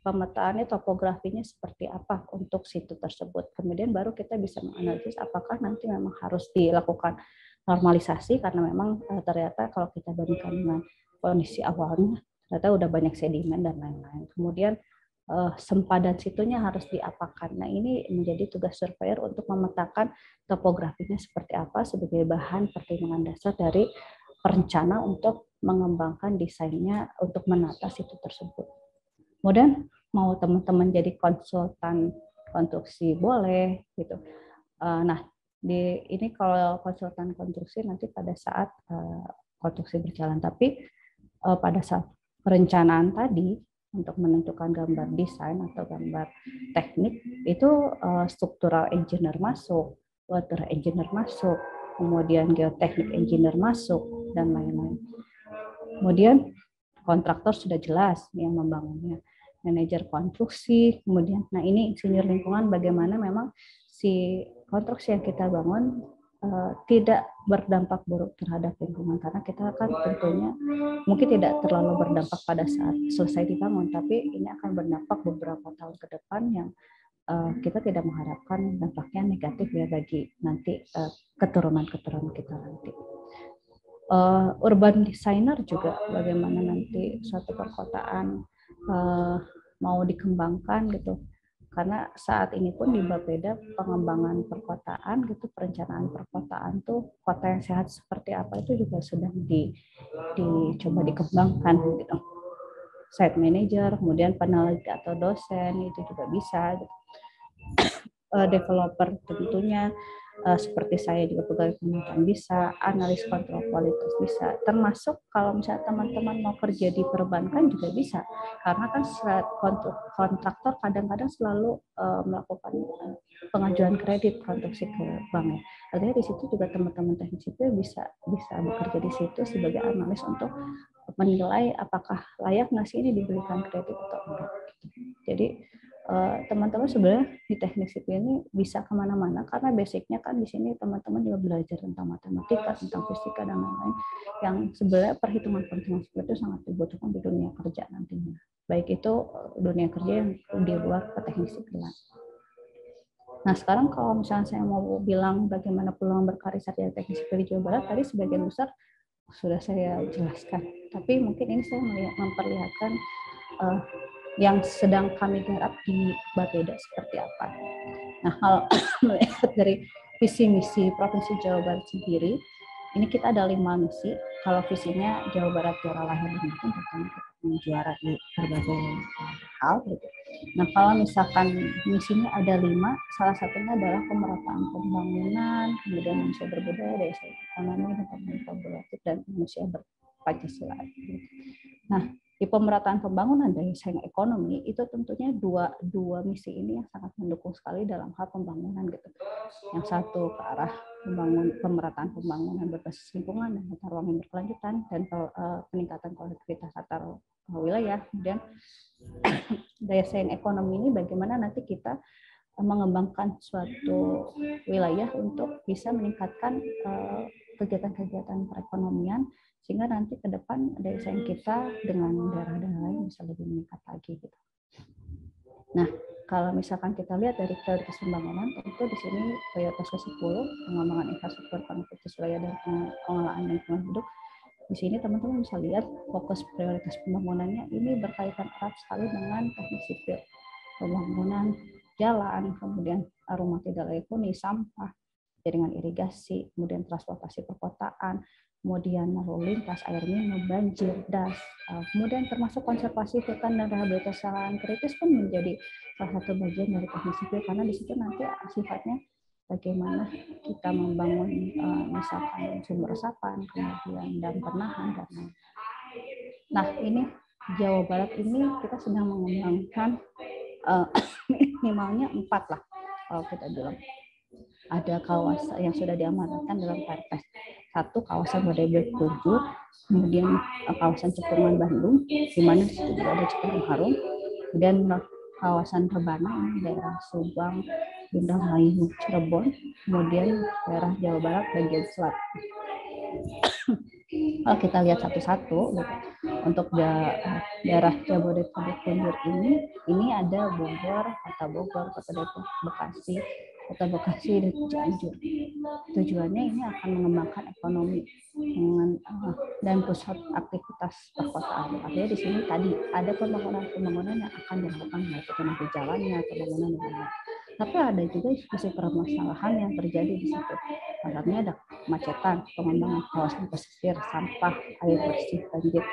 Pemetaannya, topografinya seperti apa untuk situ tersebut. Kemudian baru kita bisa menganalisis apakah nanti memang harus dilakukan normalisasi karena memang ternyata kalau kita bandingkan dengan kondisi awalnya ternyata udah banyak sedimen dan lain-lain. Kemudian sempadan situnya harus diapakan. Nah, ini menjadi tugas surveyor untuk memetakan topografinya seperti apa sebagai bahan pertimbangan dasar dari perencana untuk mengembangkan desainnya untuk menata situ tersebut. Kemudian mau teman-teman jadi konsultan konstruksi boleh gitu. Nah, ini kalau konsultan konstruksi nanti pada saat konstruksi berjalan, tapi pada saat perencanaan tadi untuk menentukan gambar desain atau gambar teknik itu structural engineer masuk, water engineer masuk, kemudian geoteknik engineer masuk dan lain-lain. Kemudian kontraktor sudah jelas yang membangunnya, manajer konstruksi, kemudian nah ini insinyur lingkungan bagaimana memang si konstruksi yang kita bangun tidak berdampak buruk terhadap lingkungan, karena kita kan tentunya mungkin tidak terlalu berdampak pada saat selesai dibangun, tapi ini akan berdampak beberapa tahun ke depan yang kita tidak mengharapkan dampaknya negatif ya bagi nanti keturunan-keturunan kita nanti. Urban designer juga bagaimana nanti suatu perkotaan mau dikembangkan gitu. Karena saat ini pun di Bapeda pengembangan perkotaan gitu, perencanaan perkotaan tuh kota yang sehat seperti apa itu juga sedang dicoba dikembangkan gitu. Site manager, kemudian peneliti atau dosen itu juga bisa gitu. developer tentunya, seperti saya juga pegawai pemantauan bisa, analis kontrol kualitas bisa, termasuk kalau misalnya teman-teman mau kerja di perbankan juga bisa, karena kan kontraktor kadang-kadang selalu melakukan pengajuan kredit konstruksi ke bank. Artinya di situ juga teman-teman teknik sipil bisa bekerja di situ sebagai analis untuk menilai apakah layak nggak sih ini diberikan kredit atau enggak. Jadi teman-teman sebenarnya di teknik sipil ini bisa kemana-mana karena basicnya kan di sini teman-teman juga belajar tentang matematika, tentang fisika dan lain-lain yang sebenarnya perhitungan-perhitungan seperti itu sangat dibutuhkan di dunia kerja nantinya. Baik itu dunia kerja yang di luar teknik sipil. Nah sekarang kalau misalnya saya mau bilang bagaimana peluang berkarir sarjana teknik sipil di Jawa Barat, tadi sebagian besar sudah saya jelaskan. Tapi mungkin ini saya memperlihatkan yang sedang kami garap di Bapeda seperti apa. Nah, kalau melihat dari visi misi Provinsi Jawa Barat sendiri, ini kita ada 5 misi. Kalau visinya Jawa Barat juara lahir dan batin, tentunya kita juara di berbagai hal. Gitu. Nah, kalau misalkan misinya ada 5, salah satunya adalah pemerataan pembangunan, kemudian manusia berbudaya, daya saing ekonomi, dan kolaboratif dan manusia berpancasila. Nah, di pemerataan pembangunan daya saing ekonomi itu tentunya dua misi ini yang sangat mendukung sekali dalam hal pembangunan gitu. Yang satu ke arah pemerataan pembangunan berbasis lingkungan dan tata ruang yang berkelanjutan dan peningkatan konektivitas antar wilayah. Kemudian daya saing ekonomi ini bagaimana nanti kita mengembangkan suatu wilayah untuk bisa meningkatkan kegiatan-kegiatan perekonomian sehingga nanti ke depan daya saing kita dengan daerah-daerah lain bisa lebih meningkat lagi gitu. Nah, kalau misalkan kita lihat dari prioritas pembangunan, tentu di sini prioritas ke-10 pengembangan infrastruktur konektivitas wilayah dan pengelolaan lingkungan hidup. Di sini teman-teman bisa lihat fokus prioritas pembangunannya ini berkaitan erat sekali dengan teknik sipil. Pembangunan jalan, kemudian rumah tidak layak huni, sampah, jaringan irigasi, kemudian transportasi perkotaan, kemudian lalu lintas, air minum, banjir, das, kemudian termasuk konservasi hutan dan rehabilitasi lahan kritis pun menjadi salah satu bagian dari teknik sipil karena di situ nanti sifatnya bagaimana kita membangun misalkan sumber resapan, kemudian dam penahan dan lain-lain. Nah ini Jawa Barat ini kita sedang mengembangkan minimalnya 4 lah kalau kita bilang. Ada kawasan yang sudah diamanatkan dalam Perpres. 1 kawasan Bodebek-Tujuh, kemudian kawasan Cekungan Bandung, di mana di situ juga ada Citarum Harum, kemudian kawasan Rebana, daerah Subang, Bintang Melayu, Cirebon, kemudian daerah Jawa Barat bagian selatan. Kalau kita lihat satu-satu, gitu, untuk daerah Jabodetabek ini ada Bogor, Kota Bogor, Kota Depok, Bekasi, Kota Bekasi, dan Cianjur. Tujuannya ini akan mengembangkan ekonomi dan pusat aktivitas perkotaan. Artinya di sini tadi ada pembangunan yang akan dilakukan baik itu nanti jalannya, pembangunan dan lain-lain. Tapi ada juga sisi permasalahan yang terjadi di situ. Misalnya ada kemacetan, pengembangan kawasan pesisir, sampah, air bersih, banjir.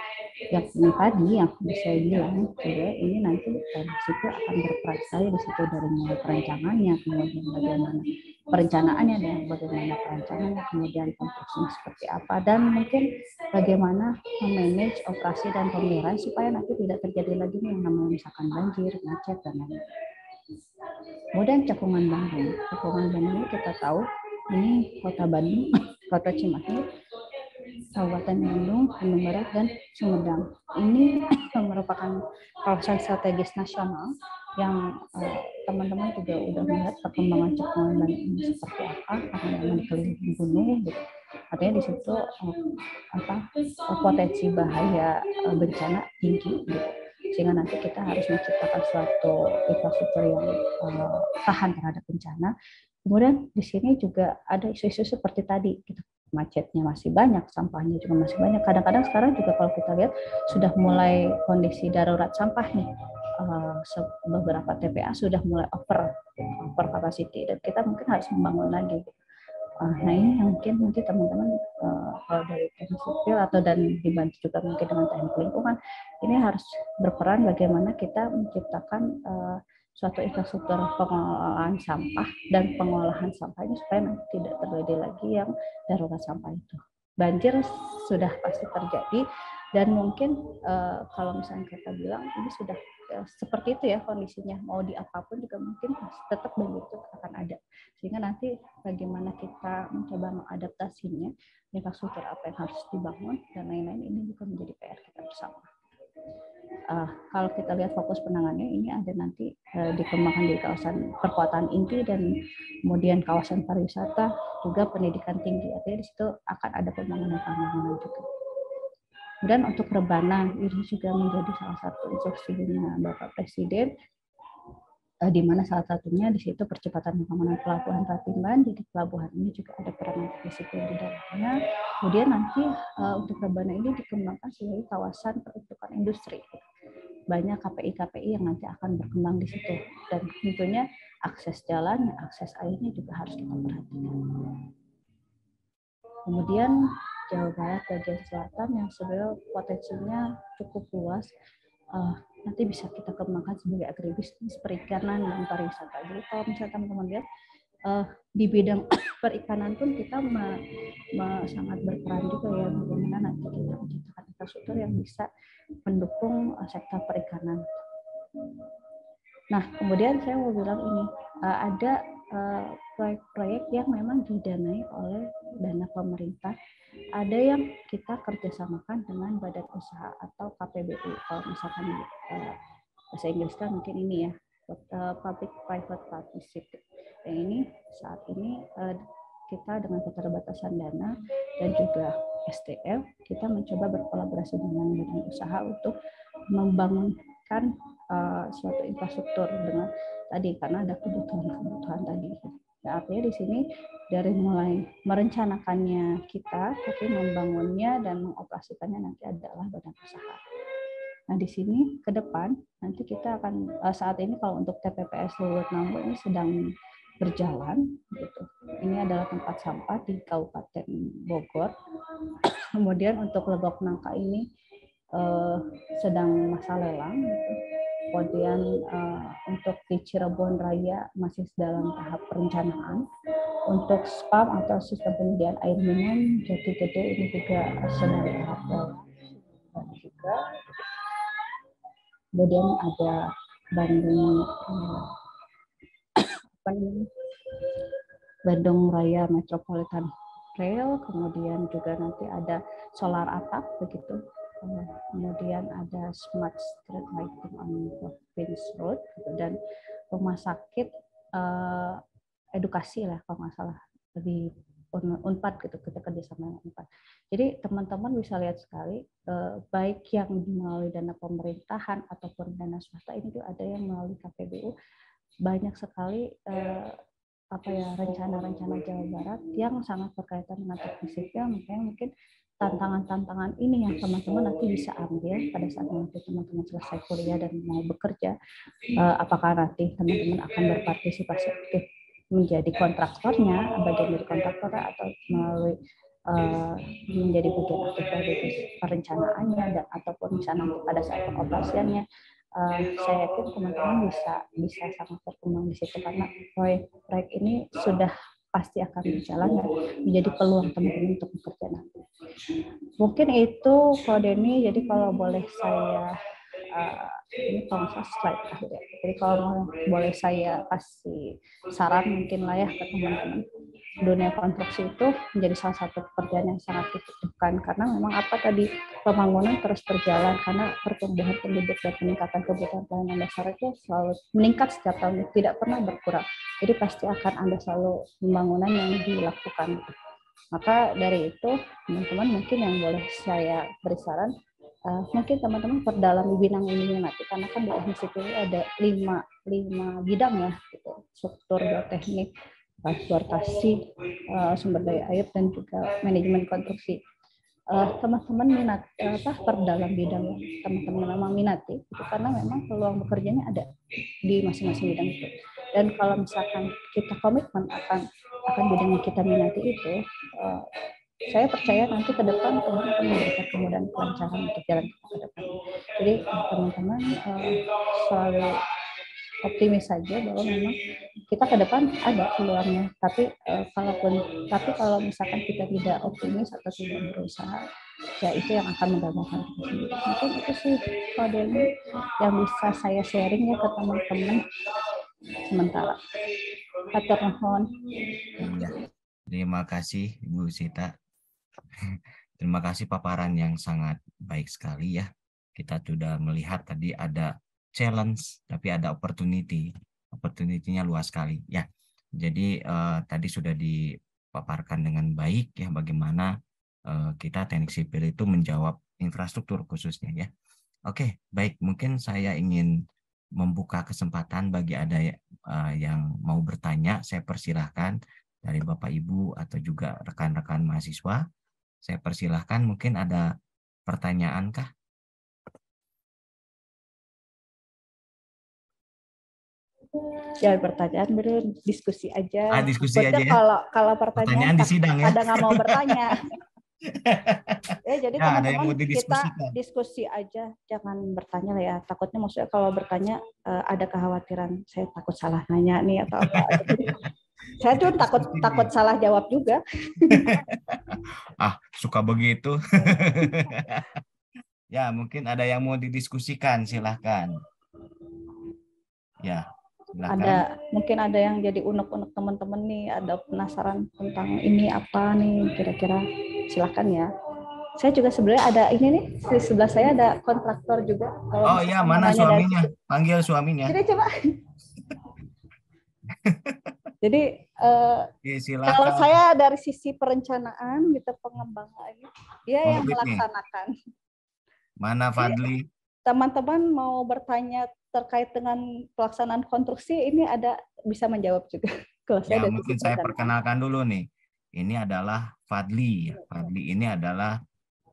Yang ini tadi yang saya bilang, juga ini nanti sipil akan berperan sekali di situ dari mulai perencananya, kemudian bagaimana perencanaannya dan bagaimana perancangannya, kemudian konstruksinya seperti apa, dan mungkin bagaimana memanage operasi dan pemeliharaan supaya nanti tidak terjadi lagi yang namanya misalkan banjir, macet dan lain-lain. Kemudian Cekungan Bandung. Cekungan Bandung kita tahu ini Kota Bandung, Kota Cimahi, Kabupaten Bandung, Bandung Barat, dan Sumedang. Ini merupakan kawasan strategis nasional yang teman-teman juga udah melihat perkembangan Cekungan Bandung ini seperti apa, karena memang dikelilingi gunung. Gitu. Artinya di situ potensi bahaya bencana tinggi. Gitu. Sehingga nanti kita harus menciptakan suatu infrastruktur yang tahan terhadap bencana. Kemudian di sini juga ada isu-isu seperti tadi, gitu. Macetnya masih banyak, sampahnya juga masih banyak. Kadang-kadang sekarang juga kalau kita lihat sudah mulai kondisi darurat sampah nih. Beberapa TPA sudah mulai over capacity dan kita mungkin harus membangun lagi. Nah ini yang mungkin teman-teman kalau dari teknik sipil atau dan dibantu juga mungkin dengan teknik lingkungan ini harus berperan bagaimana kita menciptakan suatu infrastruktur pengelolaan sampah dan pengolahan sampah ini supaya nanti tidak terjadi lagi yang darurat sampah itu. Banjir sudah pasti terjadi dan mungkin kalau misalnya kita bilang ini sudah seperti itu ya kondisinya, mau di apapun juga mungkin tetap banjir itu akan ada. Sehingga nanti bagaimana kita mencoba mengadaptasinya, infrastruktur apa yang harus dibangun dan lain-lain, ini juga menjadi PR kita bersama. Kalau kita lihat fokus penanganannya ini ada nanti dikembangkan di kawasan perkotaan inti dan kemudian kawasan pariwisata juga pendidikan tinggi, artinya di situ akan ada pembangunan juga. Dan untuk rebana ini juga menjadi salah satu instruksinya Bapak Presiden, di mana salah satunya di situ percepatan pembangunan pelabuhan Pratimban. Jadi pelabuhan ini juga ada peran disiplin di dalamnya. Kemudian nanti untuk rebana ini dikembangkan sebagai kawasan peruntukan industri. Banyak KPI-KPI yang nanti akan berkembang di situ, dan tentunya akses jalan, akses airnya juga harus kita perhatikan. Kemudian Jawa Barat bagian selatan yang sebenarnya potensinya cukup luas, nanti bisa kita kembangkan sebagai agribisnis, perikanan, dan pariwisata. Jadi kalau misalnya teman-teman lihat di bidang perikanan pun kita sangat berperan juga ya, bagaimana nanti kita menciptakan infrastruktur yang bisa mendukung sektor perikanan. Nah, kemudian saya mau bilang ini, ada proyek-proyek yang memang didanai oleh dana pemerintah, ada yang kita kerjasamakan dengan badan usaha atau KPBU. Kalau misalkan bahasa Inggris kan mungkin ini ya, Public Private Partnership. Yang ini saat ini kita dengan keterbatasan dana dan juga SDM, kita mencoba berkolaborasi dengan badan usaha untuk membangunkan suatu infrastruktur dengan tadi, karena ada kebutuhan tadi. Nah, artinya di sini dari mulai merencanakannya kita, tapi membangunnya dan mengoperasikannya nanti adalah badan usaha. Nah, di sini ke depan nanti kita akan saat ini kalau untuk TPPS Luwut Nambo ini sedang berjalan gitu. Ini adalah tempat sampah di Kabupaten Bogor. Kemudian untuk Legok Nangka ini sedang masa lelang gitu. Kemudian untuk di Cirebon Raya masih dalam tahap perencanaan. Untuk SPAM atau sistem penyediaan air minum Jati Gede ini juga sedang tahap juga. Kemudian ada Bandung Raya Metropolitan Rail, kemudian juga nanti ada solar atap begitu. Kemudian ada smart street lighting on Province Road dan rumah sakit edukasi lah kalau nggak salah di Unpad gitu, kita kerjasama dengan Unpad. Jadi teman-teman bisa lihat sekali baik yang melalui dana pemerintahan ataupun dana swasta, ini tuh ada yang melalui KPBU, banyak sekali rencana-rencana Jawa Barat yang sangat berkaitan dengan teknik sipil. Makanya mungkin tantangan-tantangan ini yang teman-teman nanti bisa ambil pada saat nanti teman-teman selesai kuliah dan mau bekerja. Apakah nanti teman-teman akan berpartisipasi aktif menjadi kontraktornya, bagian dari kontraktornya, atau melalui menjadi bagian aktif dari perencanaannya, dan ataupun misalnya nanti pada saat pengoperasiannya. Saya yakin teman-teman bisa sangat berkembang di situ, karena proyek ini sudah pasti akan berjalan dan menjadi peluang teman-teman untuk bekerja nanti. Mungkin itu Ko Denny. Jadi kalau boleh saya ini kalau slide terakhir ya. Jadi kalau boleh saya kasih saran mungkin lah ya ke teman-teman, dunia konstruksi itu menjadi salah satu pekerjaan yang sangat dibutuhkan, karena memang pembangunan terus berjalan, karena pertumbuhan penduduk dan peningkatan kebutuhan pelayanan dasar itu selalu meningkat setiap tahun, tidak pernah berkurang. Jadi pasti akan ada selalu pembangunan yang dilakukan. Maka dari itu teman-teman mungkin yang boleh saya beri saran, mungkin teman-teman perdalam di bidang ini nanti, karena kan di teknik sipil ada 5 bidang ya, gitu. Struktur, geoteknik, transportasi, sumber daya air, dan juga manajemen konstruksi. Teman-teman minat perdalam bidang yang teman-teman memang minati itu, karena memang peluang bekerjanya ada di masing-masing bidang itu. Dan kalau misalkan kita komitmen akan bidang yang kita minati itu, saya percaya nanti ke depan Tuhan akan memberikan kemudahan kelancaran untuk jalan kita ke depan. Jadi teman-teman selalu optimis saja bahwa memang kita ke depan ada peluangnya. Tapi kalau misalkan kita tidak optimis atau tidak berusaha, ya itu yang akan menggabungkan kita sendiri. Mungkin itu sih modelnya yang bisa saya sharing ya ke teman-teman sementara. Hatur nuhun. Ya, terima kasih Ibu Sita. Terima kasih paparan yang sangat baik sekali ya. Kita sudah melihat tadi ada challenge, tapi ada opportunity. Opportunity-nya luas sekali ya. Jadi tadi sudah dipaparkan dengan baik ya bagaimana kita teknik sipil itu menjawab infrastruktur khususnya ya. Oke, baik. Mungkin saya ingin membuka kesempatan bagi ada yang mau bertanya. Saya persilahkan dari Bapak Ibu atau juga rekan-rekan mahasiswa. Saya persilahkan, mungkin ada pertanyaan kah? Jangan pertanyaan, diskusi aja. Diskusi aja ya. Kalau pertanyaan di sidang ya. Ada nggak mau bertanya. Jadi ya, teman-teman kita diskusi aja, jangan bertanya lah ya. Takutnya maksudnya kalau bertanya ada kekhawatiran saya takut salah nanya nih atau apa. Saya tuh takut salah jawab juga. Suka begitu. Ya, mungkin ada yang mau didiskusikan, silahkan. Ya, silahkan. Mungkin ada yang jadi unek-unek teman-teman nih, ada penasaran tentang ini apa nih kira-kira, silahkan ya. Saya juga sebenarnya ada ini nih, di sebelah saya ada kontraktor juga. Kalau iya, mana suaminya? Panggil suaminya. Jadi coba. Jadi kalau saya dari sisi perencanaan gitu, pengembangan dia yang melaksanakan. Mana Fadli? Teman-teman mau bertanya terkait dengan pelaksanaan konstruksi ini ada bisa menjawab juga. Ya, mungkin saya perkenalkan dulu nih. Ini adalah Fadli. Fadli ini adalah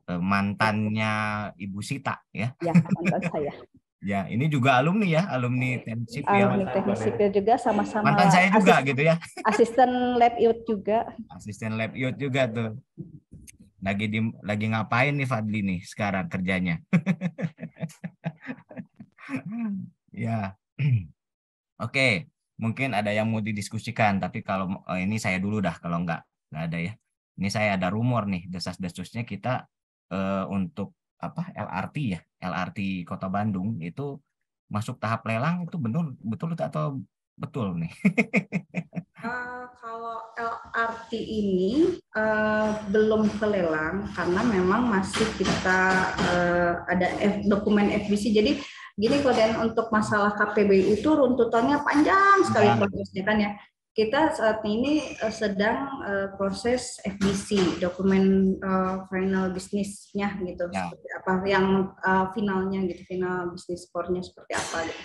mantannya Ibu Sita ya. Ya, mantan saya. Ya, ini juga alumni ya, alumni teknik sipil. Alumni teknik sipil juga sama-sama. Mantan saya juga gitu ya. Asisten lab youth juga. Asisten lab youth juga tuh. Lagi ngapain nih Fadli nih sekarang kerjanya? Ya. Oke, mungkin ada yang mau didiskusikan, tapi kalau ini saya dulu dah, kalau nggak ada ya. Ini saya ada rumor nih, desas-desusnya kita untuk LRT ya, LRT Kota Bandung itu masuk tahap lelang, itu betul atau betul nih? Kalau LRT ini belum ke lelang karena memang masih kita ada dokumen FBC. Jadi gini, kemudian untuk masalah KPBU itu runtutannya panjang sekali prosesnya kan ya. Kita saat ini sedang proses FBC, dokumen final bisnisnya gitu, ya. Seperti apa yang finalnya gitu, final bisnis core-nya seperti apa gitu.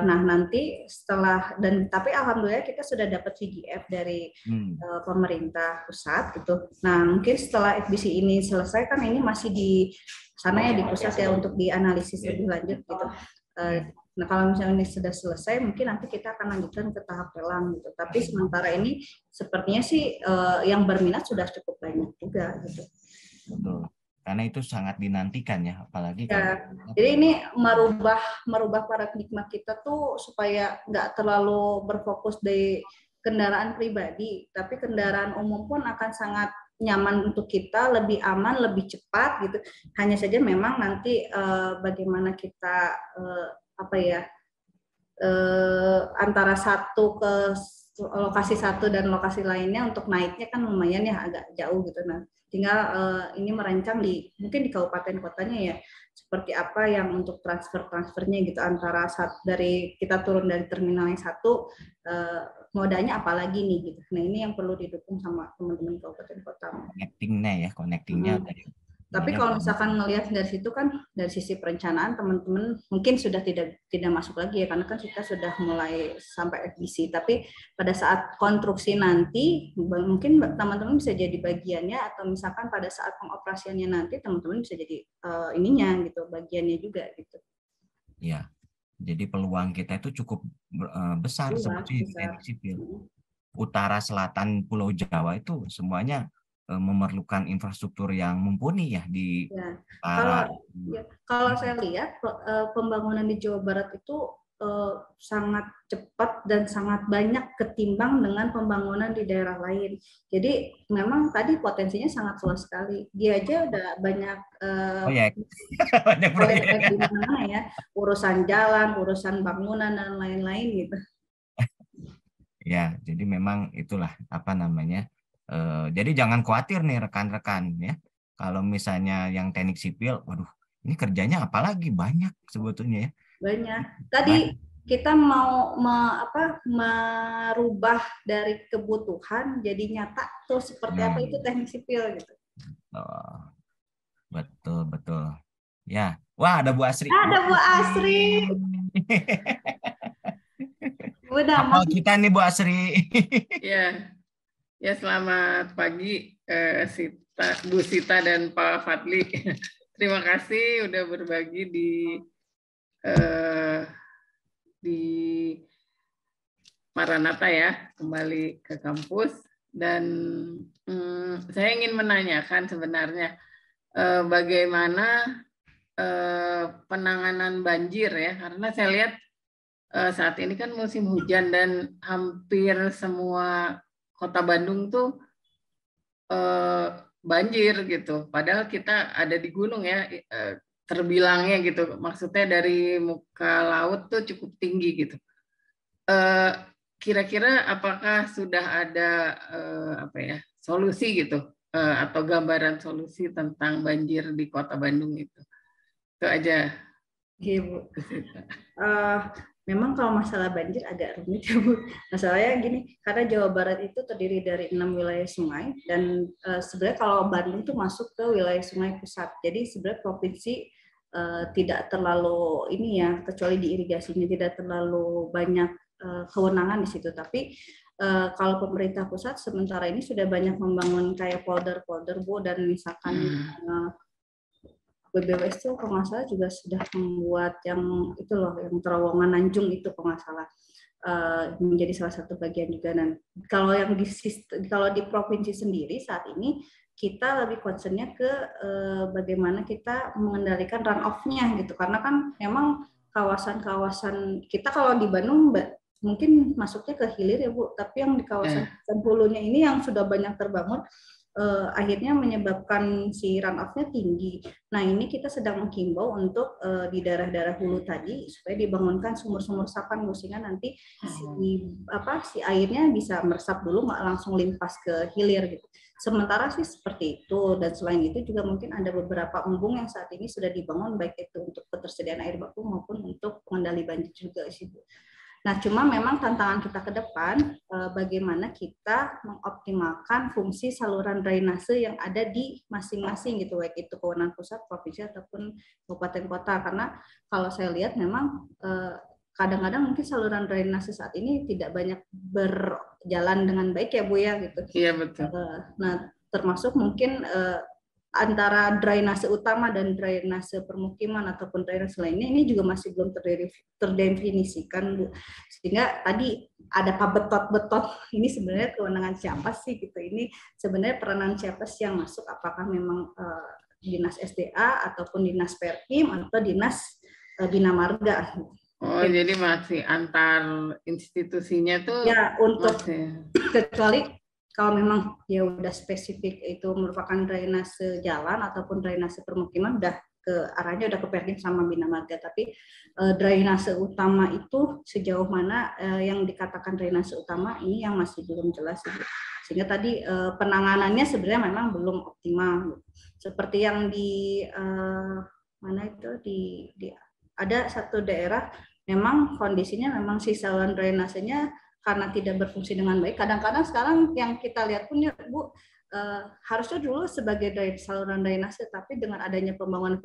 Nah nanti setelah tapi alhamdulillah kita sudah dapat VGF dari pemerintah pusat gitu. Nah mungkin setelah FBC ini selesai kan ini masih di sana ya di pusat ya untuk dianalisis lebih lanjut gitu. Nah kalau misalnya ini sudah selesai mungkin nanti kita akan lanjutkan ke tahap lelang gitu. Tapi sementara ini sepertinya sih yang berminat sudah cukup banyak juga gitu. Betul. Karena itu sangat dinantikan ya, apalagi ya, jadi ini merubah paradigma kita tuh supaya nggak terlalu berfokus di kendaraan pribadi, tapi kendaraan umum pun akan sangat nyaman untuk kita, lebih aman, lebih cepat gitu. Hanya saja memang nanti bagaimana kita antara satu ke lokasi satu dan lokasi lainnya untuk naiknya kan lumayan ya agak jauh gitu. Nah tinggal ini merancang mungkin di kabupaten kotanya ya seperti apa yang untuk transfernya gitu antara dari kita turun dari terminal yang satu modanya apalagi nih gitu. Nah ini yang perlu didukung sama teman-teman kabupaten kota. Connectingnya. Tapi kalau misalkan ngelihat dari situ kan dari sisi perencanaan teman-teman mungkin sudah tidak masuk lagi ya karena kan kita sudah mulai sampai FBC. Tapi pada saat konstruksi nanti mungkin teman-teman bisa jadi bagiannya atau misalkan pada saat pengoperasiannya nanti teman-teman bisa jadi ininya gitu bagiannya juga gitu. Ya, jadi peluang kita itu cukup besar seperti teknik sipil. Utara selatan Pulau Jawa itu semuanya memerlukan infrastruktur yang mumpuni ya di Kalau saya lihat pembangunan di Jawa Barat itu sangat cepat dan sangat banyak ketimbang dengan pembangunan di daerah lain. Jadi memang tadi potensinya sangat luas sekali. Dia aja udah banyak banyak proyek di mana ya, urusan jalan, urusan bangunan dan lain-lain gitu. Ya, jadi memang itulah apa namanya. Jadi jangan khawatir nih rekan-rekan ya. Kalau misalnya yang teknik sipil, waduh, ini kerjanya apalagi banyak sebetulnya ya. Banyak. Tadi kita mau merubah dari kebutuhan jadi nyata tuh seperti apa itu teknik sipil gitu. Oh, betul. Ya, wah ada Bu Asri. Ada Bu Asri. Apa kita nih Bu Asri? Ya selamat pagi Bu Sita dan Pak Fadli. Terima kasih udah berbagi di Maranatha ya, kembali ke kampus. Dan saya ingin menanyakan sebenarnya bagaimana penanganan banjir ya, karena saya lihat saat ini kan musim hujan dan hampir semua kota Bandung tuh banjir gitu. Padahal kita ada di gunung ya, terbilangnya gitu. Maksudnya dari muka laut tuh cukup tinggi gitu. Kira-kira apakah sudah ada solusi gitu atau gambaran solusi tentang banjir di Kota Bandung itu? Itu aja. Oke, Bu. Memang kalau masalah banjir agak rumit ya Bu. Masalahnya gini, karena Jawa Barat itu terdiri dari 6 wilayah sungai dan sebenarnya kalau Bandung tuh masuk ke wilayah sungai pusat. Jadi sebenarnya provinsi tidak terlalu ini ya, kecuali di irigasinya tidak terlalu banyak kewenangan di situ. Tapi kalau pemerintah pusat sementara ini sudah banyak membangun kayak polder-polder Bu, dan misalkan BBWS itu kalau nggak salah juga sudah membuat yang itu loh, yang terowongan Nanjung itu kalau nggak salah menjadi salah satu bagian juga. Dan kalau yang kalau di provinsi sendiri saat ini kita lebih concernnya ke bagaimana kita mengendalikan runoff-nya gitu, karena kan memang kawasan-kawasan kita kalau di Bandung mungkin masuknya ke hilir ya Bu, tapi yang di kawasan hulunya ini yang sudah banyak terbangun akhirnya menyebabkan si runoff-nya tinggi. Nah ini kita sedang menghimbau untuk di daerah-daerah hulu tadi supaya dibangunkan sumur-sumur resapan sehingga nanti si airnya bisa meresap dulu, nggak langsung limpas ke hilir gitu. Sementara sih seperti itu, dan selain itu juga mungkin ada beberapa embung yang saat ini sudah dibangun baik itu untuk ketersediaan air baku maupun untuk pengendali banjir juga sih Bu. Nah, cuma memang tantangan kita ke depan bagaimana kita mengoptimalkan fungsi saluran drainase yang ada di masing-masing gitu, baik itu kewenangan pusat, provinsi ataupun kabupaten kota. Karena kalau saya lihat memang kadang-kadang mungkin saluran drainase saat ini tidak banyak berjalan dengan baik ya Bu ya gitu. Iya betul. Nah, termasuk mungkin antara drainase utama dan drainase permukiman ataupun drainase lainnya ini juga masih belum terdefinisikan Bu. Sehingga tadi ada betot ini sebenarnya kewenangan siapa sih gitu. Ini sebenarnya peranan siapa sih yang masuk, apakah memang dinas SDA ataupun dinas Perkim atau dinas Bina Marga. Oh, jadi masih antar institusinya tuh ya, untuk masih. Kecuali kalau memang ya udah spesifik itu merupakan drainase jalan ataupun drainase permukiman, udah ke arahnya udah ke Perkim sama Bina Marga. Tapi drainase utama itu sejauh mana yang dikatakan drainase utama ini yang masih belum jelas. Sehingga tadi penanganannya sebenarnya memang belum optimal. Seperti yang di mana itu di ada satu daerah memang kondisinya memang si saluran drainasenya karena tidak berfungsi dengan baik. Kadang-kadang sekarang yang kita lihat pun ya Bu, harusnya dulu sebagai saluran drainase, tapi dengan adanya pembangunan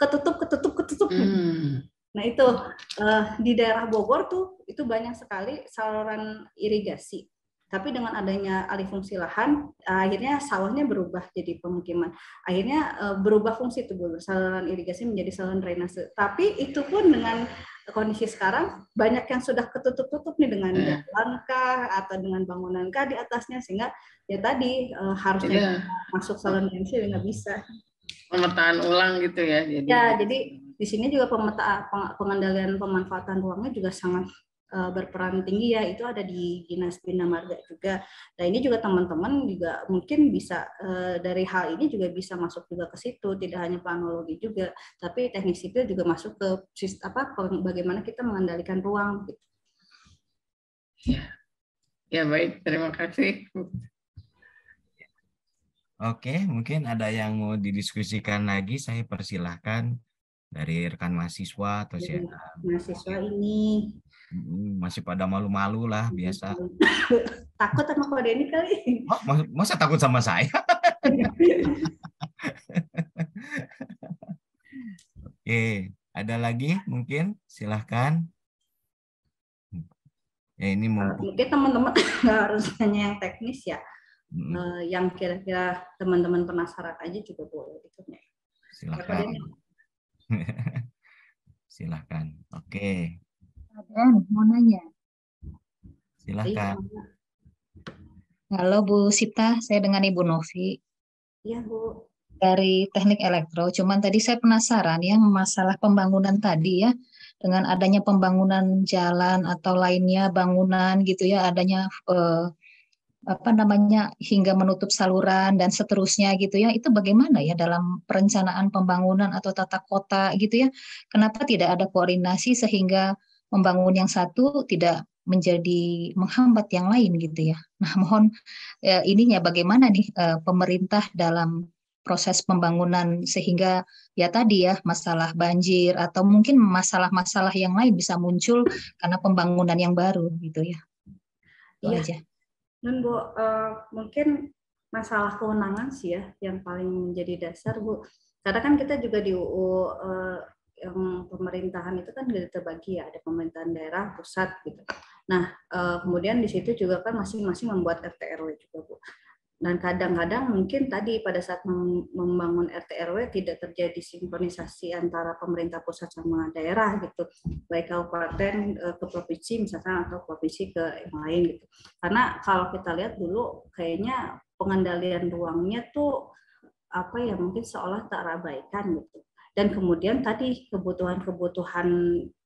ketutup. Nah itu di daerah Bogor tuh itu banyak sekali saluran irigasi. Tapi dengan adanya alih fungsi lahan, akhirnya sawahnya berubah jadi pemukiman. Akhirnya berubah fungsi tuh Bu, saluran irigasi menjadi saluran drainase. Tapi itu pun dengan kondisi sekarang banyak yang sudah ketutup nih dengan jalankah atau dengan bangunankah di atasnya, sehingga ya tadi harusnya masuk saluran drainase nggak bisa. Pemetaan ulang gitu ya. Jadi di sini juga pengendalian pemanfaatan ruangnya juga sangat berperan tinggi ya, itu ada di Dinas Bina Marga juga. Nah ini juga teman-teman juga mungkin bisa dari hal ini juga bisa masuk juga ke situ, tidak hanya planologi juga, tapi teknik sipil juga masuk ke bagaimana kita mengendalikan ruang. Gitu. Ya baik, terima kasih. Oke, mungkin ada yang mau didiskusikan lagi, saya persilahkan dari rekan mahasiswa atau siapa. Mahasiswa ini masih pada malu-malu lah biasa. Takut sama kode ini kali. Oh, masa takut sama saya? Oke, ada lagi mungkin? Silahkan. Ya ini mungkin teman-teman nggak harus hanya yang teknis ya. Yang kira-kira teman-teman penasaran aja juga boleh ikutnya. Silahkan. Silahkan. Oke. Mau nanya. Silahkan. Halo Bu Sipta, saya dengan Ibu Novi. Iya Bu. Dari Teknik Elektro, cuman tadi saya penasaran ya masalah pembangunan tadi ya, dengan adanya pembangunan jalan atau lainnya bangunan gitu ya, adanya hingga menutup saluran dan seterusnya gitu ya, itu bagaimana ya dalam perencanaan pembangunan atau tata kota gitu ya, kenapa tidak ada koordinasi sehingga membangun yang satu tidak menjadi menghambat yang lain gitu ya. Nah mohon ininya bagaimana nih pemerintah dalam proses pembangunan sehingga ya tadi ya masalah banjir atau mungkin masalah-masalah yang lain bisa muncul karena pembangunan yang baru gitu ya. Itu aja. Dan Bu, mungkin masalah kewenangan sih ya yang paling menjadi dasar Bu. Karena kan kita juga di UU yang pemerintahan itu kan terbagi ya, ada pemerintahan daerah, pusat gitu. Nah, kemudian di situ juga kan masing-masing membuat RT RW juga Bu. Dan kadang-kadang mungkin tadi pada saat membangun RT RW tidak terjadi sinkronisasi antara pemerintah pusat sama daerah gitu, baik kabupaten ke provinsi misalkan atau provinsi ke yang lain gitu. Karena kalau kita lihat dulu kayaknya pengendalian ruangnya tuh mungkin seolah tak terabaikan gitu. Dan kemudian tadi kebutuhan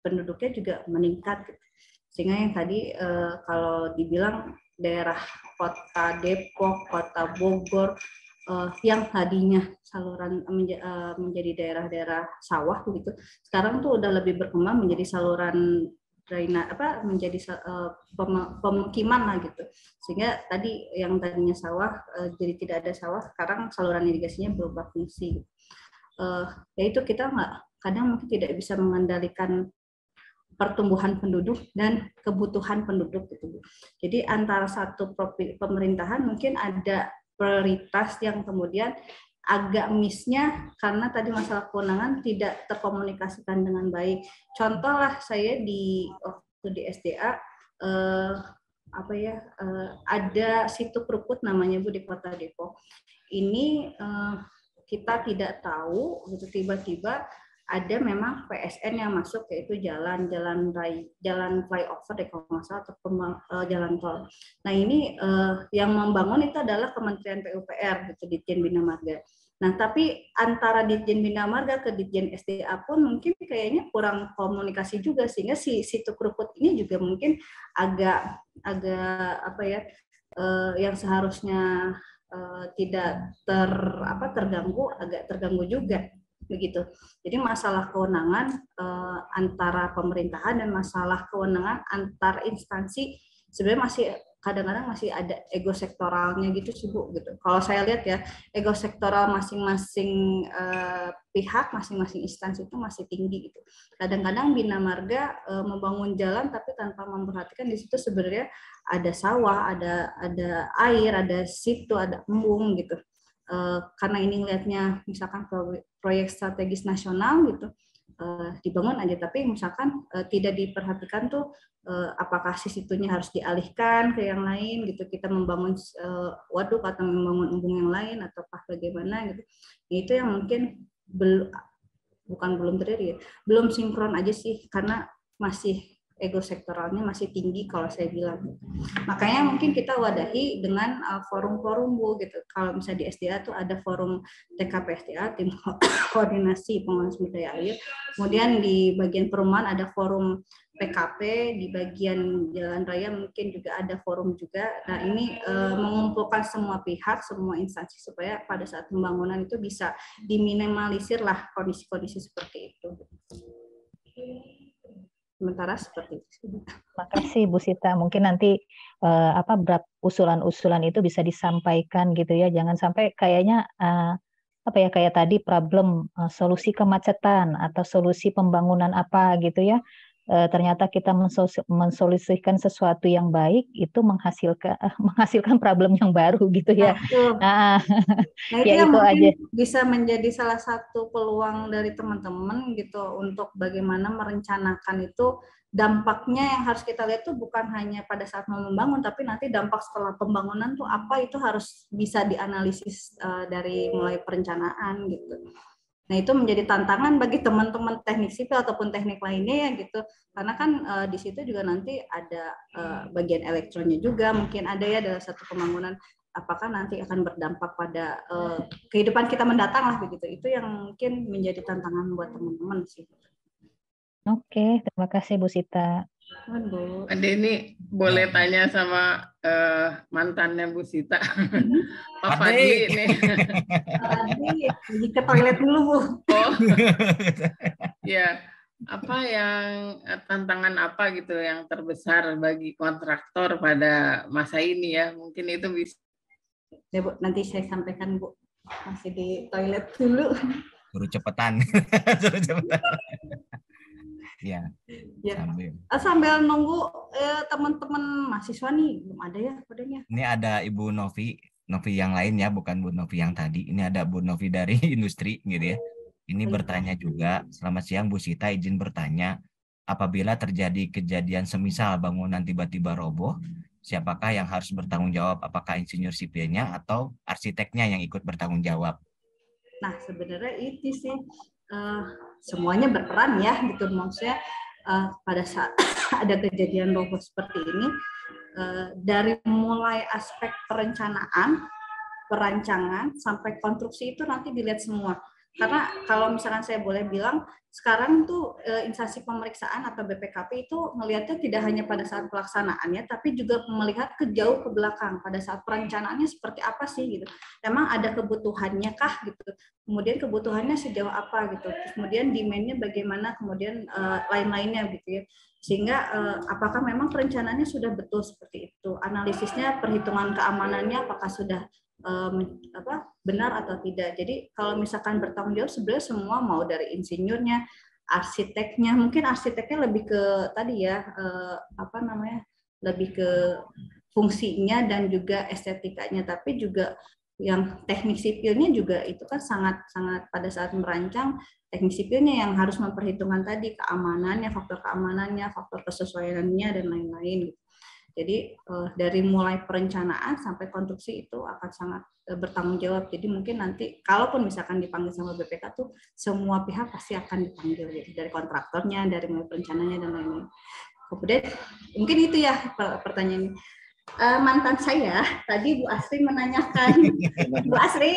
penduduknya juga meningkat gitu. Sehingga yang tadi kalau dibilang daerah kota Depok, kota Bogor yang tadinya saluran menjadi daerah-daerah sawah begitu, sekarang tuh udah lebih berkembang menjadi saluran menjadi pemukiman lah gitu. Sehingga tadi yang tadinya sawah jadi tidak ada sawah, sekarang saluran irigasinya berubah fungsi. Yaitu kita kadang mungkin tidak bisa mengendalikan pertumbuhan penduduk dan kebutuhan penduduk gitu. Jadi antara satu pemerintahan mungkin ada prioritas yang kemudian agak miss-nya karena tadi masalah kewenangan tidak terkomunikasikan dengan baik. Contoh lah saya waktu di SDA ada situ Krukut namanya Bu di Kota Depok. Ini kita tidak tahu gitu tiba-tiba ada memang PSN yang masuk yaitu jalan flyover kalau nggak salah atau jalan tol. Nah ini yang membangun itu adalah Kementerian PUPR gitu, Ditjen Bina Marga. Nah tapi antara Ditjen Bina Marga ke Ditjen SDA pun mungkin kayaknya kurang komunikasi juga sehingga si situ Krukut ini juga mungkin agak yang seharusnya tidak terganggu agak terganggu juga. Begitu. Jadi masalah kewenangan antara pemerintahan dan masalah kewenangan antar instansi sebenarnya masih kadang-kadang masih ada ego sektoralnya gitu sih Bu gitu. Kalau saya lihat ya ego sektoral masing-masing pihak, masing-masing instansi itu masih tinggi gitu. Kadang-kadang Bina Marga membangun jalan tapi tanpa memperhatikan di situ sebenarnya ada sawah, ada air, ada situ, ada embung gitu. Karena ini ngelihatnya misalkan proyek strategis nasional gitu dibangun aja tapi misalkan tidak diperhatikan tuh apakah situnya harus dialihkan ke yang lain gitu, kita membangun waduk atau membangun embung yang lain ataukah bagaimana gitu. Itu yang mungkin belum terjadi ya, belum sinkron aja sih karena masih ego sektoralnya masih tinggi kalau saya bilang. Makanya mungkin kita wadahi dengan forum-forum Bu gitu. Kalau misalnya di SDA tuh ada forum TKP SDA, tim koordinasi pengelolaan sumber daya air. Kemudian di bagian perumahan ada forum PKP, di bagian jalan raya mungkin juga ada forum juga. Nah ini mengumpulkan semua pihak, semua instansi supaya pada saat pembangunan itu bisa diminimalisir lah kondisi-kondisi seperti itu. Sementara seperti itu. Makasih Bu Sita. Mungkin nanti usulan-usulan itu bisa disampaikan gitu ya. Jangan sampai kayaknya kayak tadi problem solusi kemacetan atau solusi pembangunan apa gitu ya. Ternyata kita mensolusikan sesuatu yang baik itu menghasilkan problem yang baru gitu ya. Nah itu ya yang itu mungkin aja. bisa menjadi salah satu peluang dari teman-teman gitu untuk bagaimana merencanakan itu dampaknya yang harus kita lihat tuh bukan hanya pada saat mau membangun, tapi nanti dampak setelah pembangunan tuh apa itu harus bisa dianalisis dari mulai perencanaan gitu. Nah itu menjadi tantangan bagi teman-teman teknik sipil ataupun teknik lainnya ya gitu, karena kan di situ juga nanti ada bagian elektronnya juga mungkin ada ya dalam satu pembangunan, apakah nanti akan berdampak pada kehidupan kita mendatang lah begitu. Itu yang mungkin menjadi tantangan buat teman-teman sih. Oke, terima kasih Bu Sita. Bu. Ade ini boleh tanya sama mantannya Bu Sita. Pak Fadli nih. Fadli, pergi ke toilet dulu Bu. Oh, ya. Apa yang tantangan apa gitu yang terbesar bagi kontraktor pada masa ini ya? Mungkin itu bisa. Ya Bu, nanti saya sampaikan Bu. Masih di toilet dulu. Suruh cepetan. Suruh cepetan. Ya. Sambil nunggu teman-teman mahasiswa nih, belum ada ya kodenya. Ini ada Ibu Novi yang lain ya, bukan Bu Novi yang tadi. Ini ada Bu Novi dari industri gitu ya. Ini bertanya juga, selamat siang Bu Sita, izin bertanya, apabila terjadi kejadian semisal bangunan tiba-tiba roboh, siapakah yang harus bertanggung jawab? Apakah insinyur sipilnya atau arsiteknya yang ikut bertanggung jawab? Nah sebenarnya itu sih semuanya berperan ya gitu, maksudnya pada saat ada kejadian roboh seperti ini dari mulai aspek perancangan sampai konstruksi itu nanti dilihat semua. Karena kalau misalkan saya boleh bilang, sekarang tuh instansi pemeriksaan atau BPKP itu melihatnya tidak hanya pada saat pelaksanaannya, tapi juga melihat jauh ke belakang pada saat perencanaannya seperti apa sih gitu. Emang ada kebutuhannya kah gitu. Kemudian kebutuhannya sejauh apa gitu. Terus kemudian demand-nya bagaimana, kemudian lain-lainnya gitu ya. Sehingga apakah memang perencanaannya sudah betul seperti itu. Analisisnya, perhitungan keamanannya apakah sudah benar atau tidak. Jadi kalau misalkan bertanggung jawab sebenarnya semua, mau dari insinyurnya, arsiteknya, mungkin arsiteknya lebih ke tadi ya lebih ke fungsinya dan juga estetikanya, tapi juga yang teknik sipilnya juga itu kan sangat pada saat merancang, teknik sipilnya yang harus memperhitungkan tadi keamanannya, faktor kesesuaiannya dan lain-lain gitu. Jadi dari mulai perencanaan sampai konstruksi itu akan sangat bertanggung jawab. Jadi mungkin nanti kalaupun misalkan dipanggil sama BPK tuh semua pihak pasti akan dipanggil, gitu. Dari kontraktornya, dari mulai perencananya dan lain-lain. Kemudian mungkin itu ya pertanyaannya. Mantan saya tadi Bu Asri menanyakan, Bu Asri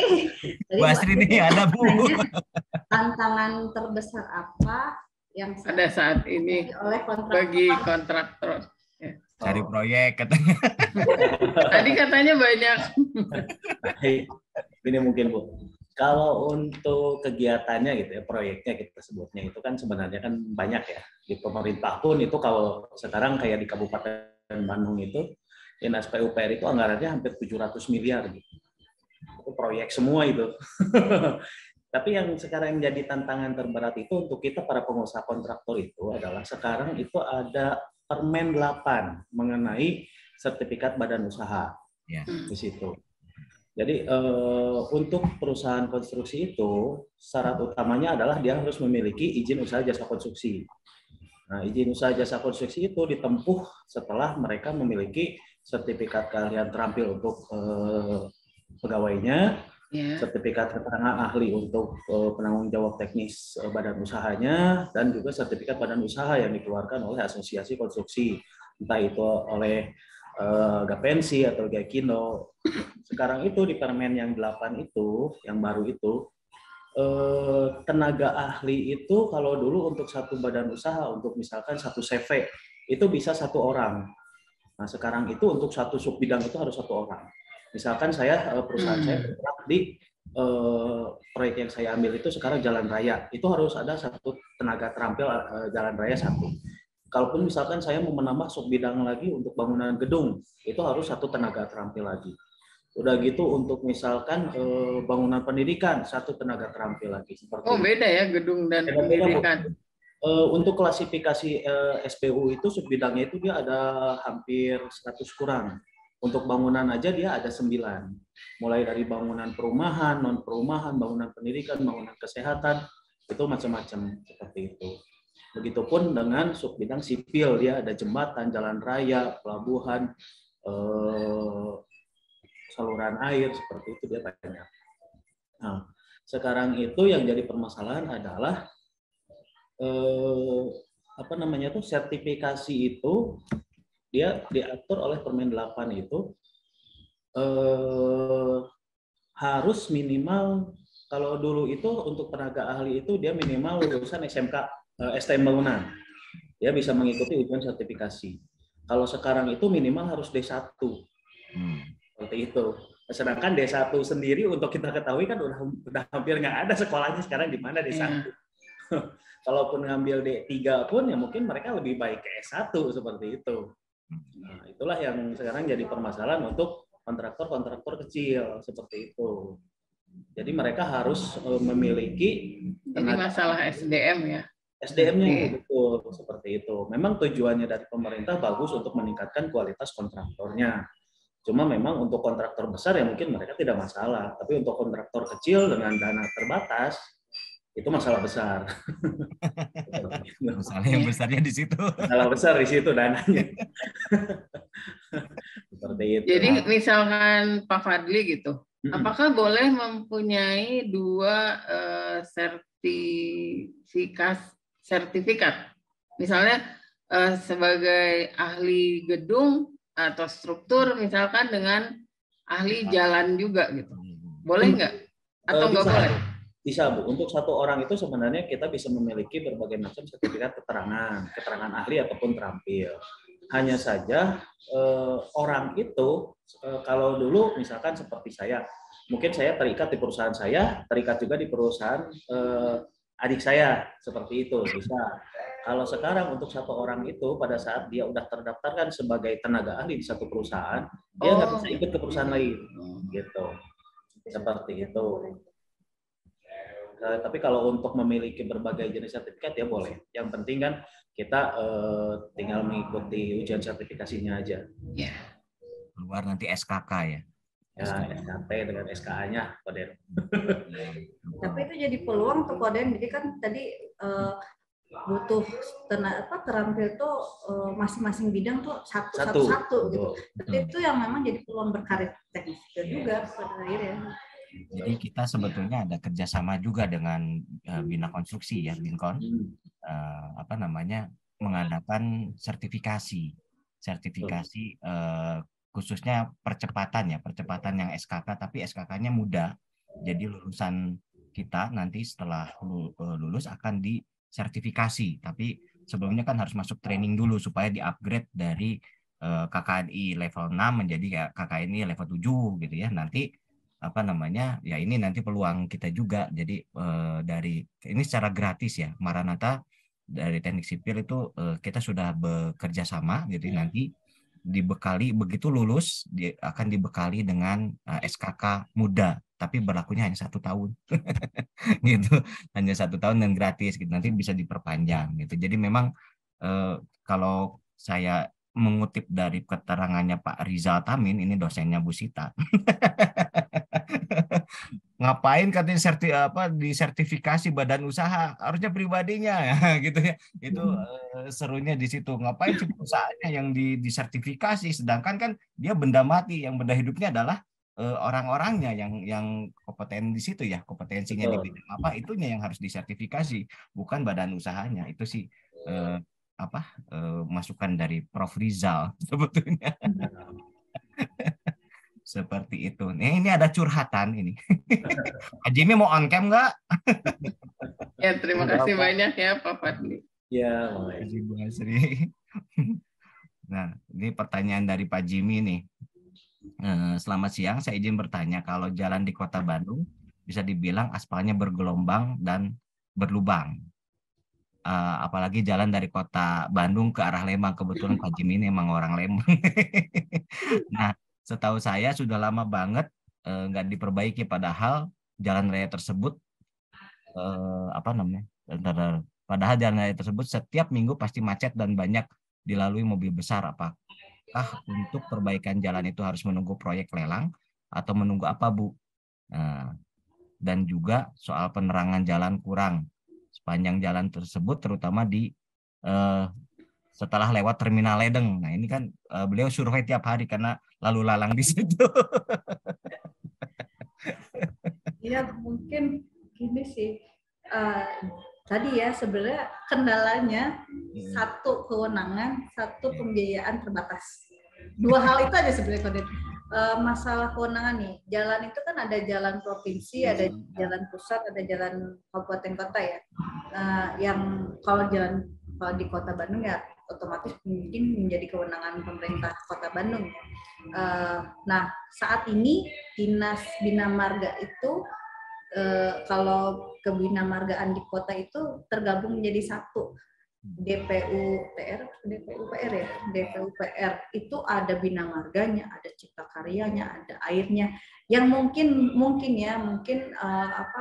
ini ada Bu. Tantangan terbesar apa yang pada saat ini oleh bagi kontraktor? Cari proyek katanya. Tadi katanya banyak. Ini mungkin Bu, kalau untuk kegiatannya gitu ya, proyeknya kita sebutnya itu kan sebenarnya kan banyak ya. Di pemerintah pun itu kalau sekarang kayak di Kabupaten Bandung itu, Dinas PUPR itu anggarannya hampir 700 miliar gitu. Itu proyek semua itu. Tapi yang sekarang jadi tantangan terberat itu untuk kita para pengusaha kontraktor itu adalah sekarang itu ada Permen 8 mengenai sertifikat badan usaha di situ. Jadi untuk perusahaan konstruksi itu syarat utamanya adalah dia harus memiliki izin usaha jasa konstruksi. Nah, izin usaha jasa konstruksi itu ditempuh setelah mereka memiliki sertifikat keahlian terampil untuk pegawainya, sertifikat keterangan ahli untuk penanggung jawab teknis badan usahanya, dan juga sertifikat badan usaha yang dikeluarkan oleh asosiasi konstruksi, entah itu oleh Gapensi atau Gaikindo. Sekarang itu di Permen yang 8 itu, yang baru itu, tenaga ahli itu kalau dulu untuk satu badan usaha, untuk misalkan satu CV, itu bisa 1 orang. Nah sekarang itu untuk satu subbidang itu harus 1 orang. Misalkan saya, perusahaan saya bergerak di proyek yang saya ambil itu sekarang jalan raya, itu harus ada 1 tenaga terampil jalan raya 1. Kalaupun misalkan saya mau menambah subbidang lagi untuk bangunan gedung, itu harus 1 tenaga terampil lagi. Udah gitu untuk misalkan bangunan pendidikan, 1 tenaga terampil lagi. Seperti beda ya gedung dan pendidikan. Untuk klasifikasi SPU itu subbidangnya itu dia ada hampir 100 kurang. Untuk bangunan aja dia ada 9. Mulai dari bangunan perumahan, non perumahan, bangunan pendidikan, bangunan kesehatan, itu macam-macam seperti itu. Begitupun dengan subbidang sipil, dia ada jembatan, jalan raya, pelabuhan, saluran air, seperti itu dia banyak. Nah, sekarang itu yang jadi permasalahan adalah sertifikasi itu dia diatur oleh Permen 8 itu harus minimal, kalau dulu itu untuk tenaga ahli itu dia minimal lulusan SMK STM bangunan, dia bisa mengikuti ujian sertifikasi. Kalau sekarang itu minimal harus D1 seperti itu. Sedangkan D1 sendiri untuk kita ketahui kan udah hampir nggak ada sekolahnya sekarang di mana D1. Kalaupun ngambil D3 pun ya mungkin mereka lebih baik ke S1 seperti itu. Nah, itulah yang sekarang jadi permasalahan untuk kontraktor-kontraktor kecil seperti itu. Jadi mereka harus memiliki masalah SDM ya. SDM-nya betul seperti itu. Memang tujuannya dari pemerintah bagus untuk meningkatkan kualitas kontraktornya. Cuma memang untuk kontraktor besar ya mungkin mereka tidak masalah. Tapi untuk kontraktor kecil dengan dana terbatas itu masalah besar. Masalah yang besarnya di situ. Masalah besar di situ dananya. Seperti itu. Jadi misalkan Pak Fadli gitu, apakah boleh mempunyai 2 sertifikat? Misalnya sebagai ahli gedung atau struktur, misalkan dengan ahli jalan juga gitu. Boleh nggak? Atau nggak boleh? Bisa, Bu. Untuk 1 orang itu sebenarnya kita bisa memiliki berbagai macam sertifikat keterangan ahli ataupun terampil. Hanya saja orang itu, kalau dulu misalkan seperti saya, mungkin saya terikat di perusahaan saya, terikat juga di perusahaan adik saya, seperti itu bisa. Kalau sekarang untuk 1 orang itu pada saat dia udah terdaftarkan sebagai tenaga ahli di 1 perusahaan, dia nggak bisa ikut ke perusahaan lain, gitu. Seperti itu. Tapi kalau untuk memiliki berbagai jenis sertifikat ya boleh. Yang penting kan kita tinggal mengikuti ujian sertifikasinya aja. Ya. Keluar nanti SKK ya. Ya, SKT dengan SKA-nya, Koden. Tapi itu jadi peluang tuh Koden. Jadi kan tadi butuh terampil tuh masing-masing bidang tuh satu gitu. Tapi itu yang memang jadi peluang berkarir teknis juga pada akhirnya. Jadi kita sebetulnya ada kerjasama juga dengan Bina Konstruksi ya, Binkon, mengadakan sertifikasi khususnya percepatan yang SKK, tapi SKK-nya mudah. Jadi lulusan kita nanti setelah lulus akan disertifikasi, tapi sebelumnya kan harus masuk training dulu supaya di-upgrade dari KKNI level 6 menjadi KKNI level 7 gitu ya. Nanti ya ini nanti peluang kita juga. Jadi dari ini secara gratis ya, Maranatha dari Teknik Sipil itu kita sudah bekerja sama gitu. Nanti dibekali begitu lulus akan dibekali dengan SKK muda, tapi berlakunya hanya 1 tahun gitu, hanya 1 tahun dan gratis gitu. Nanti bisa diperpanjang gitu. Jadi memang kalau saya mengutip dari keterangannya Pak Rizal Tamin, ini dosennya Bu Sita. Ngapain katanya disertifikasi badan usaha, harusnya pribadinya gitu ya. Itu serunya di situ. Ngapain sih perusahaannya yang disertifikasi, sedangkan kan dia benda mati, yang benda hidupnya adalah orang-orangnya yang kompeten di situ ya, kompetensinya di bidang apa, itunya yang harus disertifikasi, bukan badan usahanya. Itu sih masukan dari Prof. Rizal sebetulnya. Seperti itu. Ini ada curhatan ini. Pak Jimmy mau on cam nggak? Ya, terima kasih banyak ya Pak Fadli. Ya, terima kasih Bu Asri. Nah, ini pertanyaan dari Pak Jimmy nih. Selamat siang, saya izin bertanya, kalau jalan di Kota Bandung bisa dibilang aspalnya bergelombang dan berlubang. Apalagi jalan dari Kota Bandung ke arah Lembang, kebetulan Pak Jimmy ini emang orang Lembang. Nah, setahu saya sudah lama banget nggak diperbaiki, padahal jalan raya tersebut padahal jalan raya tersebut setiap minggu pasti macet dan banyak dilalui mobil besar. Apakah untuk perbaikan jalan itu harus menunggu proyek lelang atau menunggu apa, Bu? Dan juga soal penerangan jalan kurang sepanjang jalan tersebut, terutama di setelah lewat Terminal Ledeng. Nah, ini kan beliau survei tiap hari karena lalu lalang di situ. Iya, mungkin gini sih. Tadi ya sebenarnya kendalanya satu kewenangan, satu pembiayaan terbatas. Dua hal itu aja sebenarnya, Kodet. Masalah kewenangan nih, jalan itu kan ada jalan provinsi, ada jalan pusat, ada jalan kabupaten kota ya. Yang kalau di Kota Bandung ya otomatis mungkin menjadi kewenangan pemerintah Kota Bandung. Nah, saat ini Dinas Bina Marga itu kalau kebinamargaan di kota itu tergabung menjadi satu. DPUPR itu ada bina marganya, ada cipta karyanya, ada airnya, yang mungkin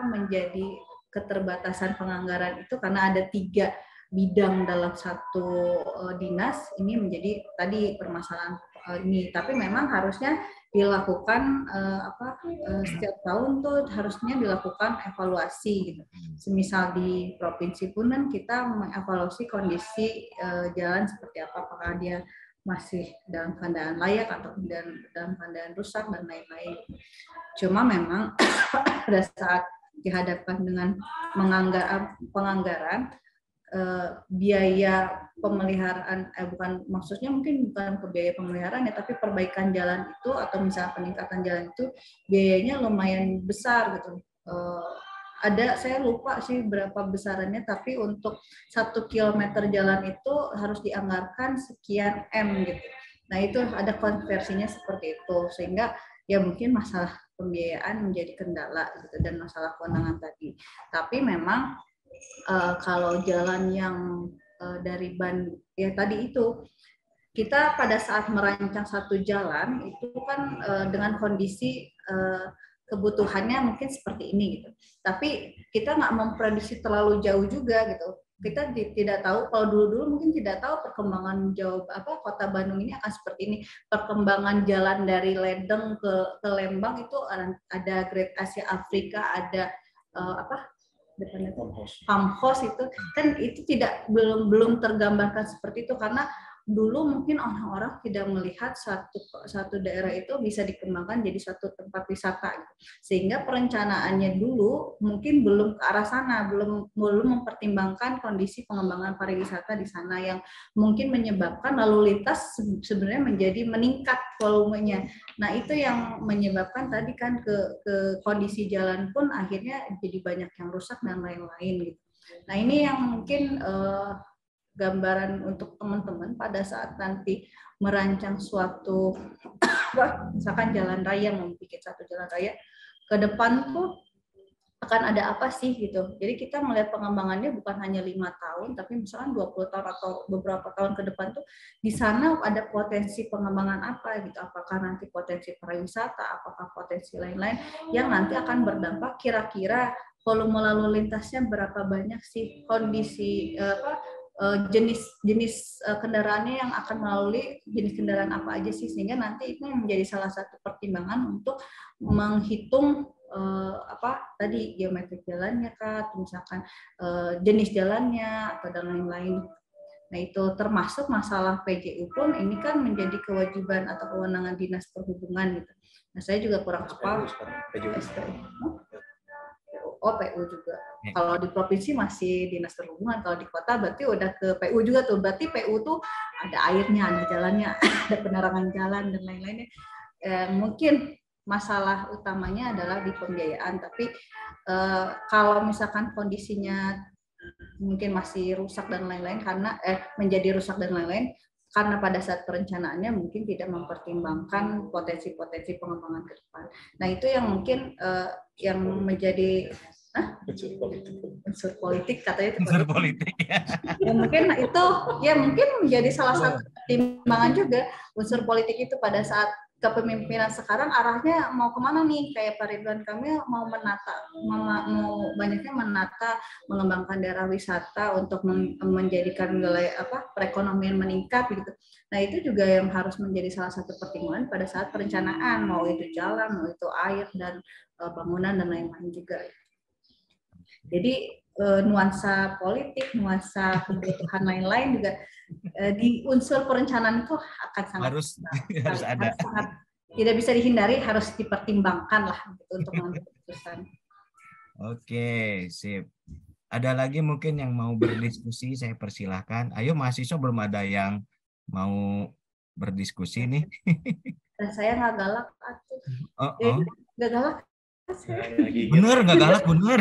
menjadi keterbatasan penganggaran itu karena ada 3 bidang dalam satu dinas. Ini menjadi tadi permasalahan ini, tapi memang harusnya dilakukan setiap tahun tuh harusnya dilakukan evaluasi gitu. Semisal di provinsi pun kan kita mengevaluasi kondisi jalan seperti apa, apakah dia masih dalam keadaan layak atau dalam keadaan rusak dan lain-lain. Cuma memang pada saat dihadapkan dengan penganggaran biaya pemeliharaan maksudnya mungkin bukan ke biaya pemeliharaan ya, tapi perbaikan jalan itu atau misalnya peningkatan jalan itu biayanya lumayan besar gitu. Saya lupa sih berapa besarannya, tapi untuk 1 kilometer jalan itu harus dianggarkan sekian M gitu. Nah, itu ada konversinya seperti itu, sehingga ya mungkin masalah pembiayaan menjadi kendala gitu, dan masalah kewenangan tadi. Tapi memang kalau jalan yang dari ya tadi itu, kita pada saat merancang satu jalan itu kan dengan kondisi kebutuhannya mungkin seperti ini gitu. Tapi kita nggak memprediksi terlalu jauh juga gitu. Kita tidak tahu, kalau dulu mungkin tidak tahu perkembangan Kota Bandung ini akan seperti ini. Perkembangan jalan dari Ledeng ke Lembang itu ada Great Asia Afrika, ada Pamhos itu kan itu belum tergambarkan seperti itu, karena dulu mungkin orang-orang tidak melihat satu daerah itu bisa dikembangkan jadi suatu tempat wisata gitu. Sehingga perencanaannya dulu mungkin belum ke arah sana, belum mempertimbangkan kondisi pengembangan pariwisata di sana yang mungkin menyebabkan lalu lintas sebenarnya menjadi meningkat volumenya. Nah, itu yang menyebabkan tadi kan ke kondisi jalan pun akhirnya jadi banyak yang rusak dan lain-lain gitu. Nah, ini yang mungkin gambaran untuk teman-teman pada saat nanti merancang suatu misalkan jalan raya, membuat satu jalan raya ke depan tuh akan ada apa sih gitu. Jadi kita melihat pengembangannya bukan hanya 5 tahun, tapi misalkan 20 tahun atau beberapa tahun ke depan tuh di sana ada potensi pengembangan apa gitu. Apakah nanti potensi pariwisata, apakah potensi lain-lain yang nanti akan berdampak kira-kira volume lalu lintasnya berapa banyak sih, kondisi jenis kendaraannya yang akan melalui jenis kendaraan apa aja sih, sehingga nanti itu menjadi salah satu pertimbangan untuk menghitung tadi geometri jalannya kah, atau misalkan jenis jalannya atau dan lain-lain. Nah, itu termasuk masalah PJU pun ini kan menjadi kewajiban atau kewenangan Dinas Perhubungan gitu. Nah, saya juga kurang hafal. Oh, PU juga. Kalau di provinsi masih dinas perhubungan, kalau di kota berarti udah ke PU juga tuh. Berarti PU tuh ada airnya, ada jalannya, ada penerangan jalan dan lain-lainnya. Mungkin masalah utamanya adalah di pembiayaan, tapi kalau misalkan kondisinya mungkin masih rusak dan lain-lain karena menjadi rusak dan lain-lain karena pada saat perencanaannya mungkin tidak mempertimbangkan potensi-potensi pengembangan ke depan. Nah, itu yang mungkin yang menjadi unsur politik katanya itu. Unsur politik ya. Ya mungkin itu ya mungkin menjadi salah satu pertimbangan juga unsur politik itu pada saat kepemimpinan sekarang arahnya mau kemana nih, kayak Pak Ridwan Kamil mau menata, mau banyaknya menata mengembangkan daerah wisata untuk menjadikan wilayah perekonomian meningkat gitu. Nah, itu juga yang harus menjadi salah satu pertimbangan pada saat perencanaan, mau itu jalan, mau itu air dan bangunan dan lain-lain juga. Jadi nuansa politik, nuansa kebutuhan lain-lain juga di unsur perencanaan itu akan sangat harus ada. Sangat tidak bisa dihindari, harus dipertimbangkan lah gitu, untuk mengambil keputusan. Oke, sip. Ada lagi mungkin yang mau berdiskusi, saya persilahkan. Ayo mahasiswa, belum ada yang mau berdiskusi nih. Dan saya nggak galak, atuh. Nggak galak. Bener, nggak galak, bener.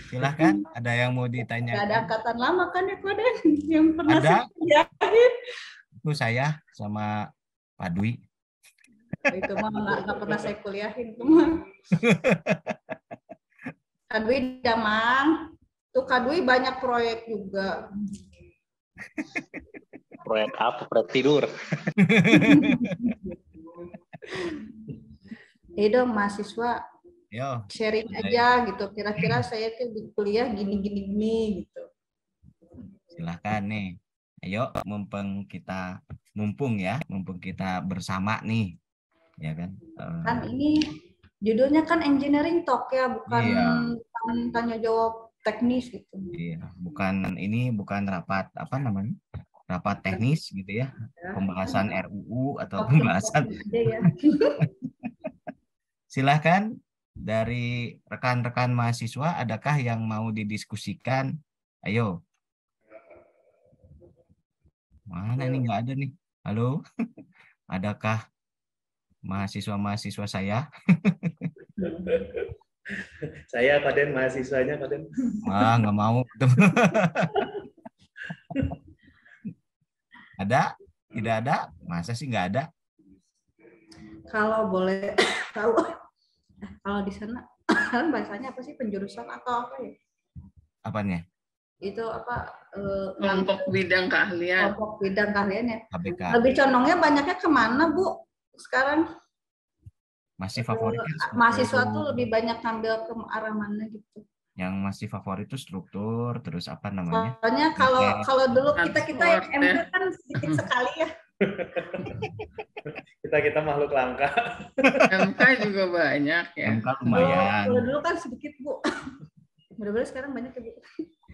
Silahkan, ada yang mau ditanya? Nggak ada angkatan lama kan ya, Koden? Yang pernah ada? Saya itu saya sama Pak Dwi. Itu mah nggak pernah saya kuliahin itu mah. Kak Dwi Damang, tuh Kak Dwi banyak proyek juga. Proyek apa? Proyek tidur. Dong mahasiswa. Yo, sharing aja gitu, kira-kira saya tuh di kuliah gini gitu. Silahkan nih, ayo mumpung kita bersama nih, ya kan? Kan ini judulnya kan engineering talk ya, bukan tanya jawab teknis gitu. Iya, bukan rapat rapat teknis gitu ya, pembahasan RUU atau pembahasan. Ya. Silahkan. Dari rekan-rekan mahasiswa, adakah yang mau didiskusikan? Ayo. Mana nih, nggak ada nih. Halo? Adakah mahasiswa-mahasiswa saya? Saya, Koden, mahasiswanya, Koden. Nggak mau. Ada? Tidak ada? Masa sih nggak ada? Kalau boleh tahu. Kalau di sana kan bahasanya apa sih, penjurusan atau apa ya? Apanya? Itu apa? Kelompok bidang keahlian. Kelompok bidang keahlian ya. KBK. Lebih condongnya banyaknya kemana, Bu? Sekarang? Masih favorit? Mahasiswa tuh lebih banyak ngambil ke arah mana gitu? Yang masih favorit itu struktur, terus apa namanya? Soalnya kalau dulu kita yang MK kan sedikit sekali ya. kita makhluk langka. MK juga banyak ya. MK lumayan. Kalau dulu kan sedikit, Bu. Mudah-mudahan sekarang banyak ya, Bu.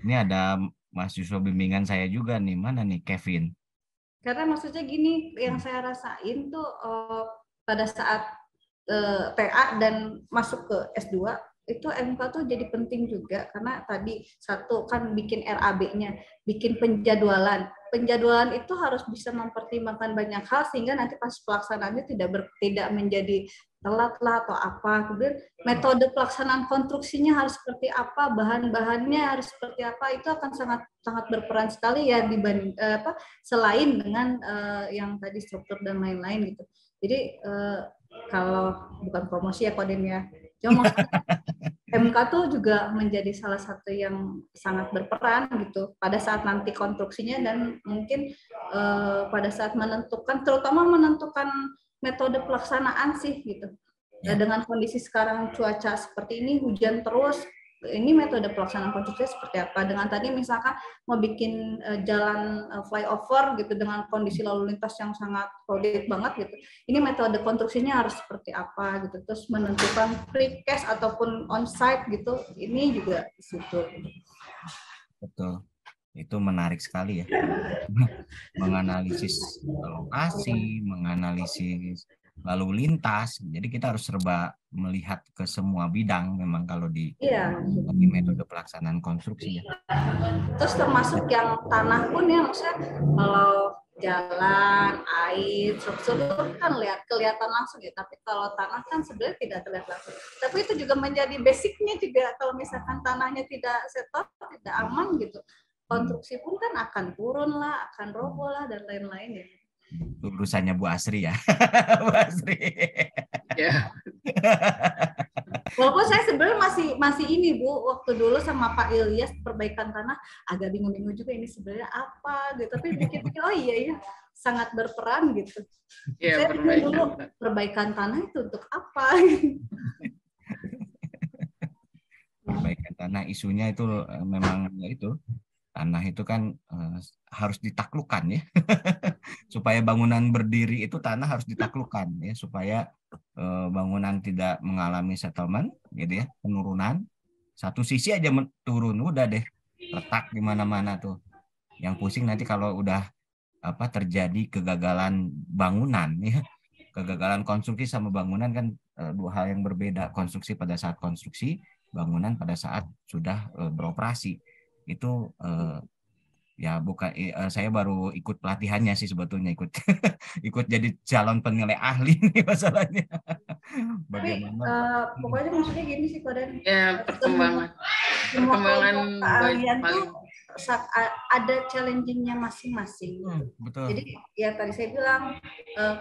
Ini ada mahasiswa bimbingan saya juga nih. Mana nih, Kevin? Karena maksudnya gini, yang saya rasain tuh pada saat TA dan masuk ke S2, itu MK tuh jadi penting juga, karena tadi satu kan bikin RAB-nya, bikin penjadwalan. Penjadwalan itu harus bisa mempertimbangkan banyak hal sehingga nanti pas pelaksanaannya tidak menjadi telat lah atau apa. Kemudian metode pelaksanaan konstruksinya harus seperti apa, bahan-bahannya harus seperti apa, itu akan sangat berperan sekali ya selain dengan yang tadi struktur dan lain-lain gitu. Jadi kalau bukan promosi ya Koden ya, cuma MK tuh juga menjadi salah satu yang sangat berperan gitu pada saat nanti konstruksinya, dan mungkin pada saat terutama menentukan metode pelaksanaan sih gitu. Ya. Dengan kondisi sekarang cuaca seperti ini, hujan terus, ini metode pelaksanaan konstruksi seperti apa? Dengan tadi misalkan mau bikin jalan flyover gitu dengan kondisi lalu lintas yang sangat crowded banget gitu. Ini metode konstruksinya harus seperti apa gitu. Terus menentukan precast ataupun on-site gitu. Ini juga di situ. Betul. Itu menarik sekali ya. Menganalisis lokasi, menganalisis lalu lintas. Jadi kita harus serba melihat ke semua bidang memang kalau di metode pelaksanaan konstruksi ya. Terus termasuk yang tanah pun ya, maksudnya kalau jalan, air, struktur kan kelihatan langsung ya. Tapi kalau tanah kan sebenarnya tidak terlihat langsung. Tapi itu juga menjadi basicnya juga. Kalau misalkan tanahnya tidak settle, tidak aman gitu, konstruksi pun kan akan turun lah, akan roboh lah dan lain-lain ya. Urusannya Bu Asri ya. Bu Asri. Ya. Walaupun saya sebenarnya masih ini Bu, waktu dulu sama Pak Ilyas perbaikan tanah agak bingung-bingung juga ini sebenarnya apa gitu. Tapi pikir-pikir oh iya sangat berperan gitu. Ya, saya pikir dulu perbaikan tanah itu untuk apa? Perbaikan tanah isunya itu memang ya itu. Tanah itu kan harus ditaklukkan ya. Supaya bangunan berdiri itu tanah harus ditaklukkan ya, supaya bangunan tidak mengalami settlement gitu ya, penurunan. Satu sisi aja turun udah deh retak di mana-mana tuh. Yang pusing nanti kalau udah terjadi kegagalan bangunan ya. Kegagalan konstruksi sama bangunan kan dua hal yang berbeda. Konstruksi pada saat konstruksi, bangunan pada saat sudah beroperasi. Itu ya bukan saya baru ikut pelatihannya sih sebetulnya, ikut jadi calon penilai ahli nih masalahnya. Bagaimana? Pokoknya maksudnya gini sih Kodan. Ya, perkembangan keahlian tuh ada challenging-nya masing-masing. Betul. Jadi ya tadi saya bilang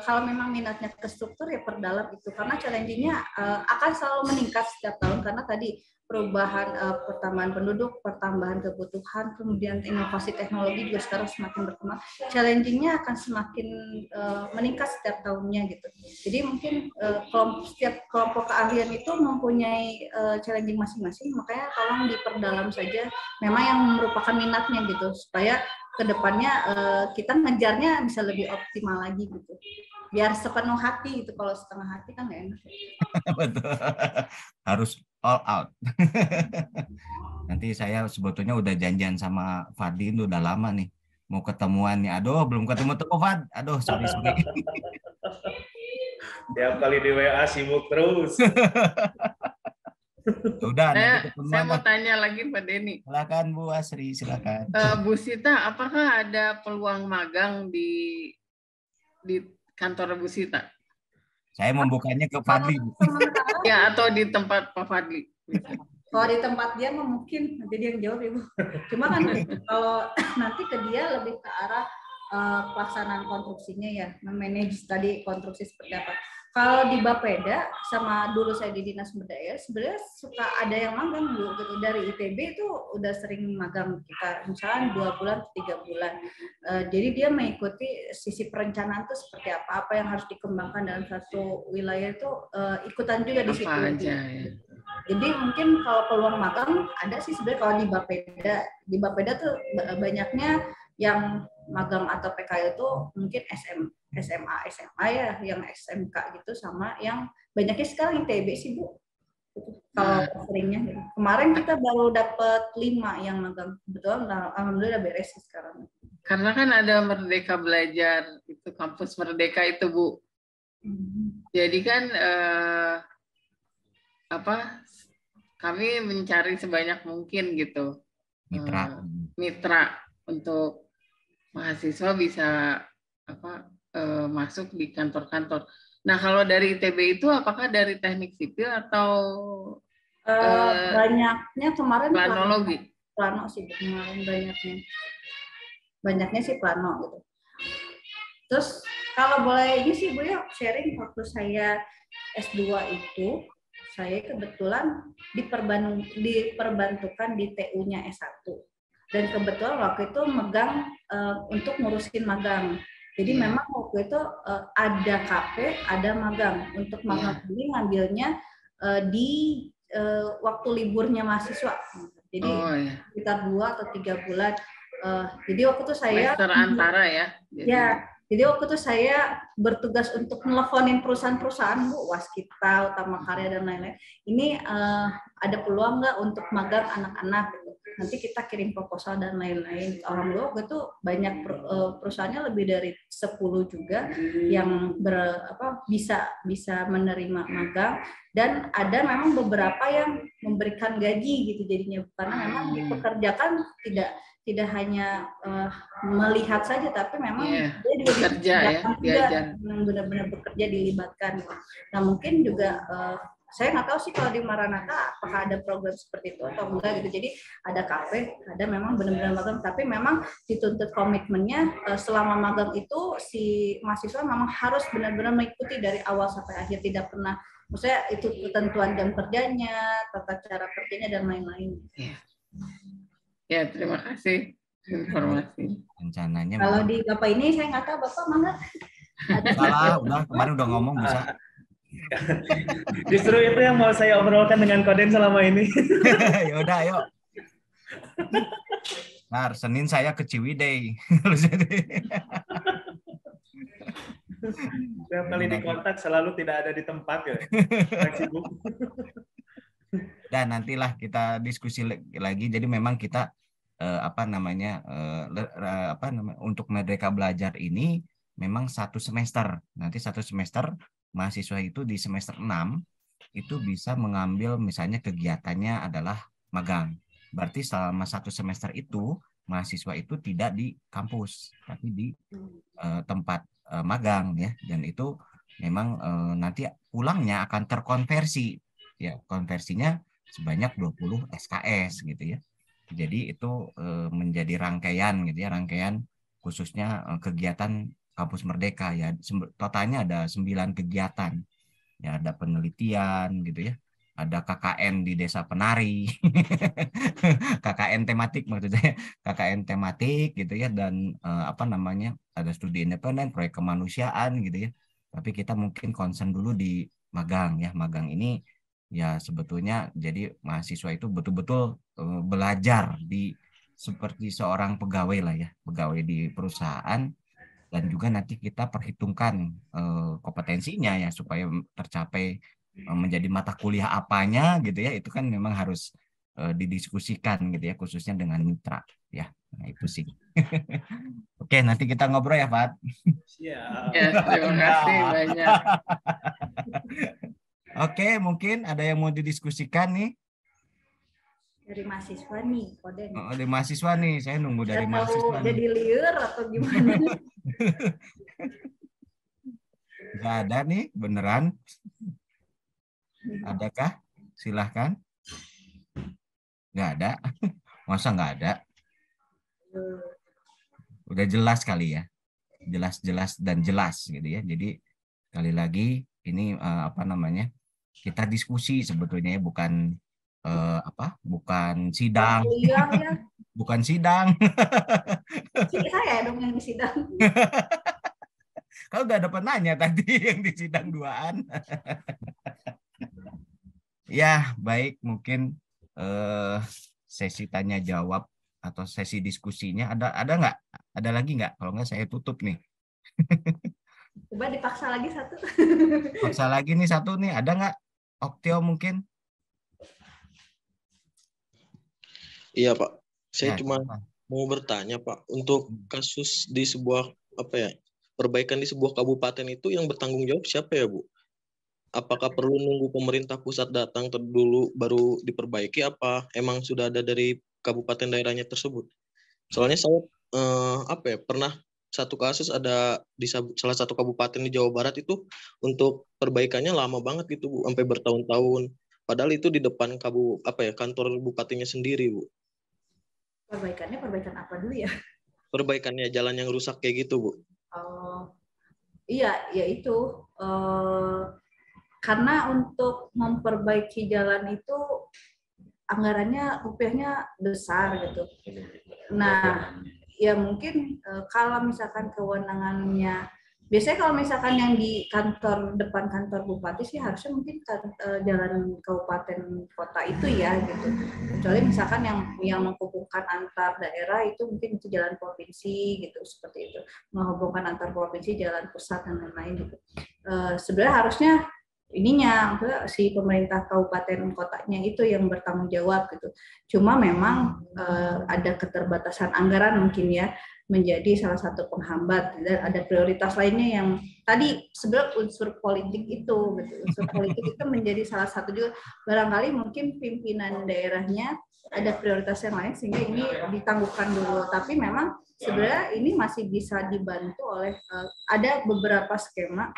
kalau memang minatnya ke struktur ya perdalam itu, karena challenging-nya akan selalu meningkat setiap tahun karena tadi perubahan pertambahan penduduk, pertambahan kebutuhan, kemudian inovasi teknologi juga sekarang semakin berkembang. Challenging-nya akan semakin meningkat setiap tahunnya gitu. Jadi mungkin setiap kelompok keahlian itu mempunyai challenging masing-masing, makanya tolong diperdalam saja memang yang merupakan minatnya gitu, supaya kedepannya kita ngejarnya bisa lebih optimal lagi gitu. Biar sepenuh hati gitu, kalau setengah hati kan nggak enak. Betul. Harus all out. Nanti saya sebetulnya udah janjian sama Fadli udah lama nih mau ketemuan nih. Aduh belum ketemu Fad. Aduh sorry. Tiap kali di WA sibuk terus. Udah, saya mau tanya lagi Pak Denny. Silakan Bu Asri, silakan. Bu Sita, apakah ada peluang magang di kantor Bu Sita? Saya membukanya ke Fadli. Ya, atau di tempat Pak Fadli. Kalau di tempat dia mungkin nanti dia yang jawab Ibu. Cuma kan kalau nanti ke dia lebih ke arah pelaksanaan konstruksinya ya, memanage tadi konstruksi seperti apa. Kalau di Bapeda sama dulu saya di Dinas Berdaya, sebenarnya suka ada yang magang Bu, gitu. Dari ITB itu udah sering magang kita, misalnya 2 bulan, 3 bulan. Jadi dia mengikuti sisi perencanaan itu seperti apa yang harus dikembangkan dalam satu wilayah itu ikutan juga di situ. Ya. Jadi mungkin kalau peluang magang ada sih sebenarnya kalau di Bapeda. Di Bapeda tuh banyaknya yang magang atau PKL itu mungkin SMA ya, yang SMK gitu, sama yang banyaknya sekarang ITB sih Bu. Kalau seringnya gitu. Kemarin kita baru dapat 5 yang magang. Betul, alhamdulillah beres sih sekarang. Karena kan ada Merdeka Belajar, itu kampus Merdeka itu Bu. Jadi kan kami mencari sebanyak mungkin gitu mitra untuk mahasiswa bisa masuk di kantor-kantor. Nah, kalau dari ITB itu apakah dari teknik sipil atau banyaknya kemarin planologi? Plano sih kemarin banyaknya sih plano gitu. Terus kalau boleh ini sih Bu ya sharing, waktu saya S2 itu saya kebetulan diperbantukan di TU-nya S1. Dan kebetulan waktu itu megang untuk ngurusin magang. Jadi memang waktu itu ada KP, ada magang. Untuk magang ini ngambilnya di waktu liburnya mahasiswa. Jadi sekitar 2 atau 3 bulan. Jadi waktu itu saya semester antara ya. Jadi waktu itu saya bertugas untuk nelfonin perusahaan-perusahaan Bu, Waskita, Utama Karya dan lain-lain. Ini ada peluang nggak untuk magang anak-anak gitu. nanti kita kirim proposal dan lain-lain. Alhamdulillah itu banyak perusahaannya lebih dari 10 juga yang bisa menerima magang, dan ada memang beberapa yang memberikan gaji gitu jadinya, karena memang dipekerjakan tidak hanya melihat saja, tapi memang dia juga bekerja ya, diajar. Benar-benar bekerja, dilibatkan. Nah mungkin juga saya nggak tahu sih kalau di Maranatha apakah ada program seperti itu atau enggak gitu. Jadi ada kafe, ada memang benar-benar magang, tapi memang dituntut komitmennya selama magang itu si mahasiswa memang harus benar-benar mengikuti dari awal sampai akhir, tidak pernah, maksudnya itu ketentuan jam kerjanya, tata cara kerjanya dan lain-lain. Ya, terima kasih informasi. Rencananya kalau di Bapak ini saya nggak tahu, Bapak mana? Salah, kemarin udah ngomong bisa. Justru itu yang mau saya obrolkan dengan Koden selama ini. Ya udah, ayo. Nah, Senin saya ke Ciwidey. Setiap kali dikontak selalu tidak ada di tempat ya. Dan nantilah kita diskusi lagi. Jadi memang kita untuk Merdeka Belajar ini memang 1 semester. Nanti 1 semester mahasiswa itu di semester 6 itu bisa mengambil misalnya kegiatannya adalah magang. Berarti selama 1 semester itu mahasiswa itu tidak di kampus tapi di tempat magang ya, dan itu memang nanti pulangnya akan terkonversi ya, konversinya sebanyak 20 SKS gitu ya. Jadi itu menjadi rangkaian gitu ya, rangkaian khususnya kegiatan Kampus Merdeka ya. Totalnya ada 9 kegiatan. Ya, ada penelitian gitu ya. Ada KKN di Desa Penari. KKN tematik maksudnya, KKN tematik gitu ya, dan ada studi independen, proyek kemanusiaan gitu ya. Tapi kita mungkin concern dulu di magang ya. Magang ini ya sebetulnya jadi mahasiswa itu betul-betul belajar seperti seorang pegawai lah ya, pegawai di perusahaan, dan juga nanti kita perhitungkan kompetensinya ya supaya tercapai menjadi mata kuliah apanya gitu ya, itu kan memang harus didiskusikan gitu ya, khususnya dengan mitra ya. Nah itu sih. Oke, nanti kita ngobrol ya, Pak. Siap. Ya, terima kasih banyak. Oke, mungkin ada yang mau didiskusikan nih? Dari mahasiswa nih, Koden. Oh, dari mahasiswa nih, saya nunggu dari mahasiswa. Jadi liur atau gimana? Nggak ada nih, beneran? Adakah? Silahkan. Nggak ada? Masa nggak ada? Udah jelas kali ya. Jelas-jelas dan jelas gitu ya. Jadi sekali lagi ini kita diskusi sebetulnya ya, bukan bukan sidang. Iya, ya. Bukan sidang. Saya dong yang di sidang. Kau udah dapat nanya tadi yang di sidang 2-an. Ya, baik, mungkin sesi tanya jawab atau sesi diskusinya ada nggak? Ada lagi nggak? Kalau nggak saya tutup nih. Coba dipaksa lagi satu. Paksa lagi nih satu nih, ada nggak? Oktio mungkin? Iya Pak, saya Ya, cuma mau bertanya Pak, untuk kasus di sebuah perbaikan di sebuah kabupaten itu yang bertanggung jawab siapa ya Bu? Apakah perlu nunggu pemerintah pusat datang dulu baru diperbaiki, apa emang sudah ada dari kabupaten daerahnya tersebut? Soalnya saya pernah satu kasus ada di salah satu kabupaten di Jawa Barat itu untuk perbaikannya lama banget gitu Bu, sampai bertahun-tahun. Padahal itu di depan kantor bupatinya sendiri Bu. Perbaikan apa dulu ya? Perbaikannya jalan yang rusak kayak gitu Bu. Iya, ya itu. Karena untuk memperbaiki jalan itu anggarannya rupiahnya besar gitu. Nah, ya mungkin kalau misalkan kewenangannya, biasanya kalau misalkan yang di depan kantor bupati sih harusnya mungkin jalan kabupaten kota itu ya gitu. Kecuali misalkan yang menghubungkan antar daerah itu mungkin itu jalan provinsi gitu, seperti itu. Menghubungkan antar provinsi, jalan pusat dan lain-lain gitu. Sebenarnya harusnya ininya, si pemerintah kabupaten kotanya itu yang bertanggung jawab gitu. Cuma memang ada keterbatasan anggaran mungkin ya, menjadi salah satu penghambat, dan ada prioritas lainnya yang tadi sebenarnya unsur politik itu gitu. Unsur politik itu menjadi salah satu juga, barangkali mungkin pimpinan daerahnya ada prioritas yang lain sehingga ini ditangguhkan dulu, tapi memang sebenarnya ini masih bisa dibantu oleh ada beberapa skema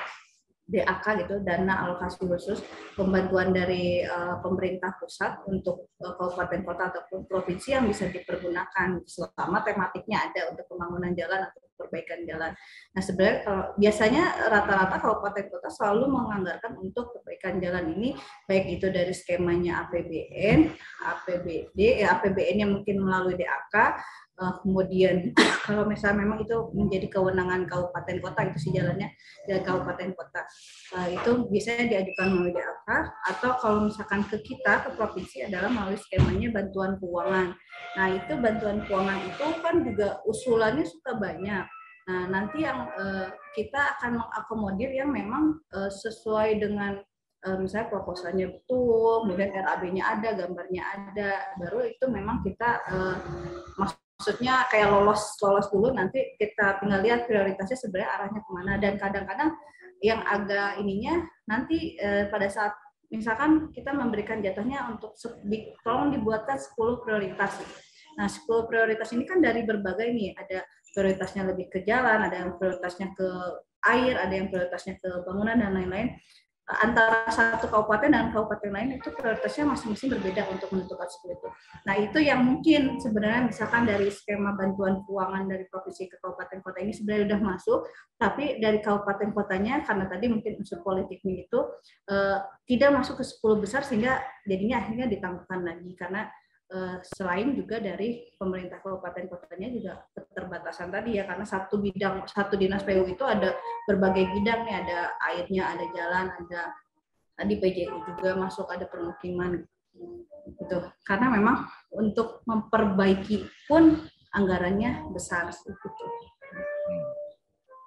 DAK gitu, dana alokasi khusus pembantuan dari pemerintah pusat untuk kabupaten kota ataupun provinsi yang bisa dipergunakan selama tematiknya ada untuk pembangunan jalan atau perbaikan jalan. Nah sebenarnya kalau biasanya rata-rata kabupaten kota selalu menganggarkan untuk perbaikan jalan ini, baik itu dari skemanya APBN, APBD, APBN-nya mungkin melalui DAK. Kemudian kalau misalnya memang itu menjadi kewenangan kabupaten kota itu sih jalannya dari kabupaten kota, itu biasanya diajukan melalui DAK, atau kalau misalkan ke kita ke provinsi adalah melalui skemanya bantuan keuangan. Nah itu bantuan keuangan itu kan juga usulannya suka banyak. Nah nanti yang kita akan mengakomodir yang memang sesuai dengan misalnya proposalnya betul, kemudian RAB-nya ada, gambarnya ada, baru itu memang kita maksudnya kayak lolos dulu, nanti kita tinggal lihat prioritasnya sebenarnya arahnya kemana. Dan kadang-kadang yang agak ininya nanti pada saat misalkan kita memberikan jatahnya untuk tolong dibuatkan 10 prioritas. Nah 10 prioritas ini kan dari berbagai nih, ada prioritasnya lebih ke jalan, ada yang prioritasnya ke air, ada yang prioritasnya ke bangunan dan lain-lain. Antara satu kabupaten dan kabupaten lain itu prioritasnya masing-masing berbeda untuk menentukan seperti itu. Nah itu yang mungkin sebenarnya misalkan dari skema bantuan keuangan dari provinsi ke kabupaten kota ini sebenarnya sudah masuk, tapi dari kabupaten kotanya karena tadi mungkin unsur politiknya itu tidak masuk ke 10 besar sehingga jadinya akhirnya ditangguhkan lagi, karena selain juga dari pemerintah kabupaten kotanya juga keterbatasan tadi ya, karena satu dinas PU itu ada berbagai bidang nih, ada airnya, ada jalan, ada tadi PJU juga masuk, ada permukiman gitu. Karena memang untuk memperbaiki pun anggarannya besar gitu.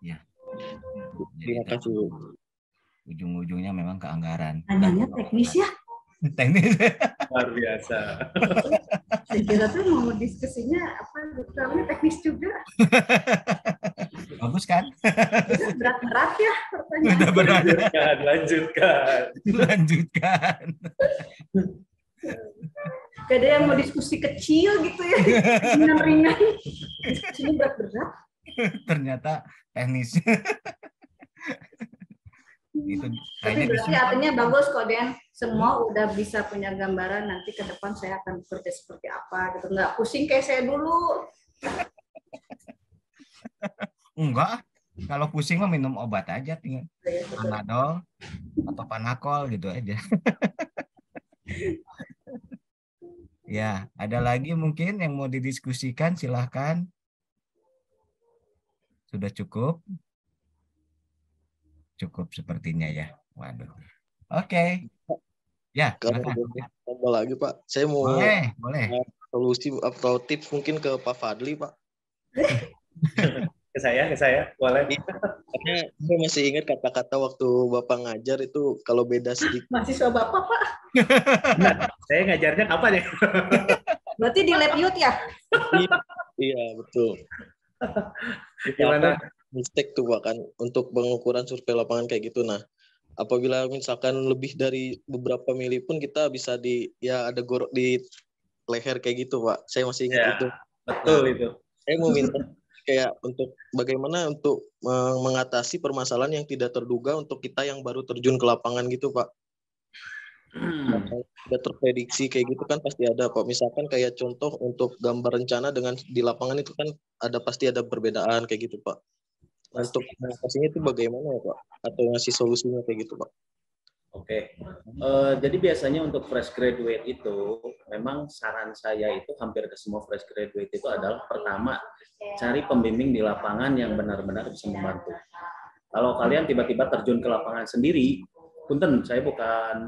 Ya. Terima kasih. Ujung-ujungnya memang ke anggaran. Nanyanya teknis ya. Teknis. Luar biasa. Saya kira tuh mau diskusinya apa namanya teknis juga. Bagus kan? Berat-berat ya pertanyaan. Udah berat. Lanjutkan. Gak ada yang mau diskusi kecil gitu ya, ringan-ringan. Diskusinya berat-berat. Ternyata teknis. Itu tapi berarti artinya bagus kok Den, semua udah bisa punya gambaran nanti ke depan saya akan bekerja seperti apa gitu, nggak pusing kayak saya dulu. Enggak, kalau pusing mah minum obat aja, tinggal Panadol atau Panakol gitu aja. Ya, ada lagi mungkin yang mau didiskusikan, silahkan. Sudah cukup? Cukup sepertinya ya. Waduh. Oke. Ya, silakan. Tambah lagi Pak, saya mau boleh. Solusi atau tips mungkin ke Pak Fadli Pak. Ke saya, boleh. Karena saya masih ingat kata-kata waktu Bapak ngajar itu kalau beda sedikit. Mahasiswa Bapak Pak. Nah, saya ngajarnya kapan ya? Berarti di lab youth ya? Iya betul. Gimana? Mistake tuh Pak kan untuk pengukuran survei lapangan kayak gitu. Nah, apabila misalkan lebih dari beberapa mili pun kita bisa ada gorok di leher kayak gitu Pak. Saya masih ingat itu. Betul itu. Saya mau minta kayak untuk bagaimana untuk mengatasi permasalahan yang tidak terduga untuk kita yang baru terjun ke lapangan gitu Pak. Tidak terprediksi kayak gitu kan pasti ada Pak. Misalkan kayak contoh untuk gambar rencana dengan di lapangan itu kan pasti ada perbedaan kayak gitu Pak. Untuk mengatasinya itu bagaimana ya Pak? Atau ngasih solusinya kayak gitu Pak? Oke. Jadi biasanya untuk fresh graduate itu memang saran saya itu hampir ke semua fresh graduate itu adalah pertama cari pembimbing di lapangan yang benar-benar bisa membantu. Kalau kalian tiba-tiba terjun ke lapangan sendiri, punten saya bukan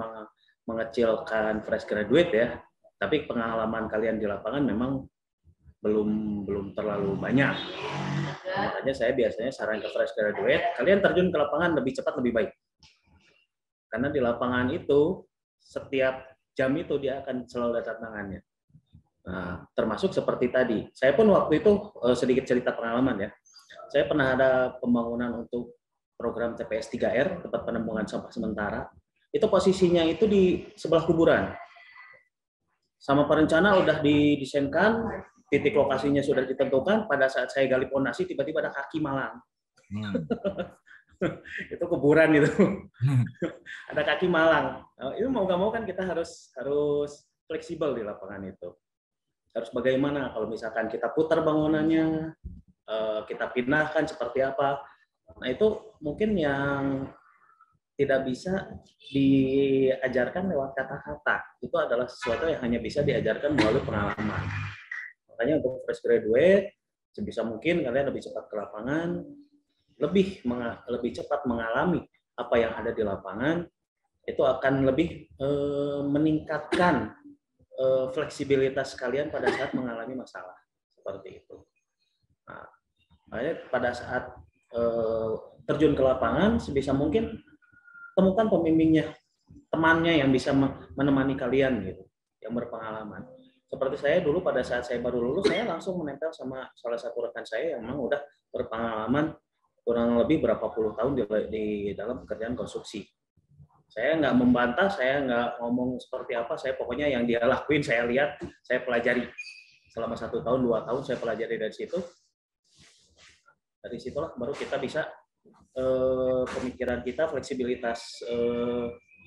mengecilkan fresh graduate ya, tapi pengalaman kalian di lapangan memang belum terlalu banyak. Makanya saya biasanya saran ke fresh graduate, kalian terjun ke lapangan lebih cepat lebih baik. Karena di lapangan itu setiap jam itu dia akan selalu ada tantangannya. Nah, termasuk seperti tadi. Saya pun waktu itu sedikit cerita pengalaman ya. Saya pernah ada pembangunan untuk program TPS 3R, tempat penampungan sampah sementara. Itu posisinya itu di sebelah kuburan. Sama perencana udah didesainkan, titik lokasinya sudah ditentukan. Pada saat saya gali pondasi, tiba-tiba ada kaki malang. Itu kuburan itu. Ada kaki malang. Itu mau nggak mau kan kita harus fleksibel di lapangan itu. Harus bagaimana kalau misalkan kita putar bangunannya, kita pindahkan seperti apa. Nah itu mungkin yang tidak bisa diajarkan lewat kata-kata. Itu adalah sesuatu yang hanya bisa diajarkan melalui pengalaman. Makanya untuk fresh graduate, sebisa mungkin kalian lebih cepat ke lapangan, lebih cepat mengalami apa yang ada di lapangan, itu akan lebih meningkatkan fleksibilitas kalian pada saat mengalami masalah. Seperti itu. Nah, makanya pada saat terjun ke lapangan, sebisa mungkin temukan pembimbingnya, temannya yang bisa menemani kalian gitu, yang berpengalaman. Seperti saya dulu pada saat saya baru lulus, saya langsung menempel sama salah satu rekan saya yang memang udah berpengalaman kurang lebih berapa puluh tahun di dalam pekerjaan konstruksi. Saya nggak membantah, saya nggak ngomong seperti apa, saya pokoknya yang dia lakuin saya lihat, saya pelajari. Selama 1 tahun, 2 tahun saya pelajari dari situ. Dari situlah baru kita bisa pemikiran kita, fleksibilitas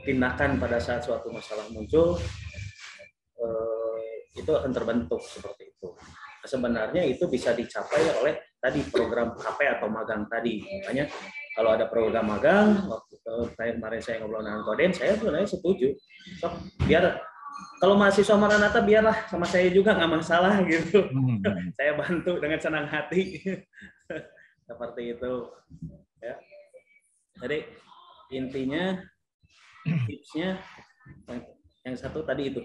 tindakan pada saat suatu masalah muncul, itu akan terbentuk seperti itu. Nah, sebenarnya itu bisa dicapai oleh tadi program KP atau magang tadi. Makanya kalau ada program magang, waktu kemarin saya ngobrol dengan Koden, saya sebenarnya setuju. So, biar kalau mahasiswa Maranatha biarlah sama saya juga nggak masalah gitu. Saya bantu dengan senang hati. Seperti itu. Ya. Jadi intinya tipsnya yang satu tadi itu.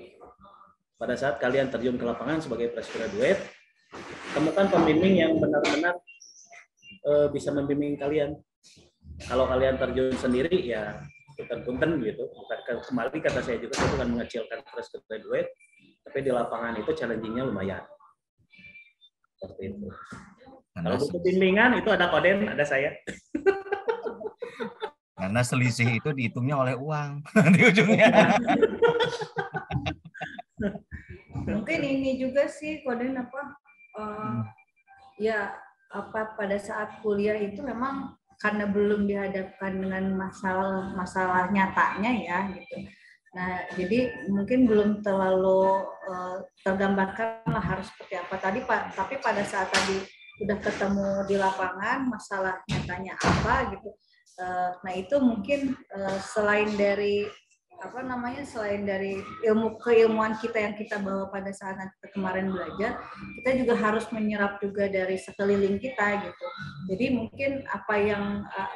Pada saat kalian terjun ke lapangan sebagai fresh graduate, temukan pembimbing yang benar-benar bisa membimbing kalian. Kalau kalian terjun sendiri ya punten-punten gitu. Kembali kata saya juga, saya bukan mengecilkan fresh graduate, tapi di lapangan itu challenging-nya lumayan. Seperti itu. Kalau butuh bimbingan itu ada Koden, ada saya. Karena selisih itu dihitungnya oleh uang di ujungnya. Mungkin ini juga sih Koden ya pada saat kuliah itu memang karena belum dihadapkan dengan masalah nyatanya ya gitu. Nah, jadi mungkin belum terlalu tergambarkan lah harus seperti apa tapi pada saat tadi udah ketemu di lapangan masalah nyatanya apa gitu. Nah itu mungkin selain dari keilmuan kita yang kita bawa pada saat kemarin belajar, kita juga harus menyerap juga dari sekeliling kita gitu. Jadi mungkin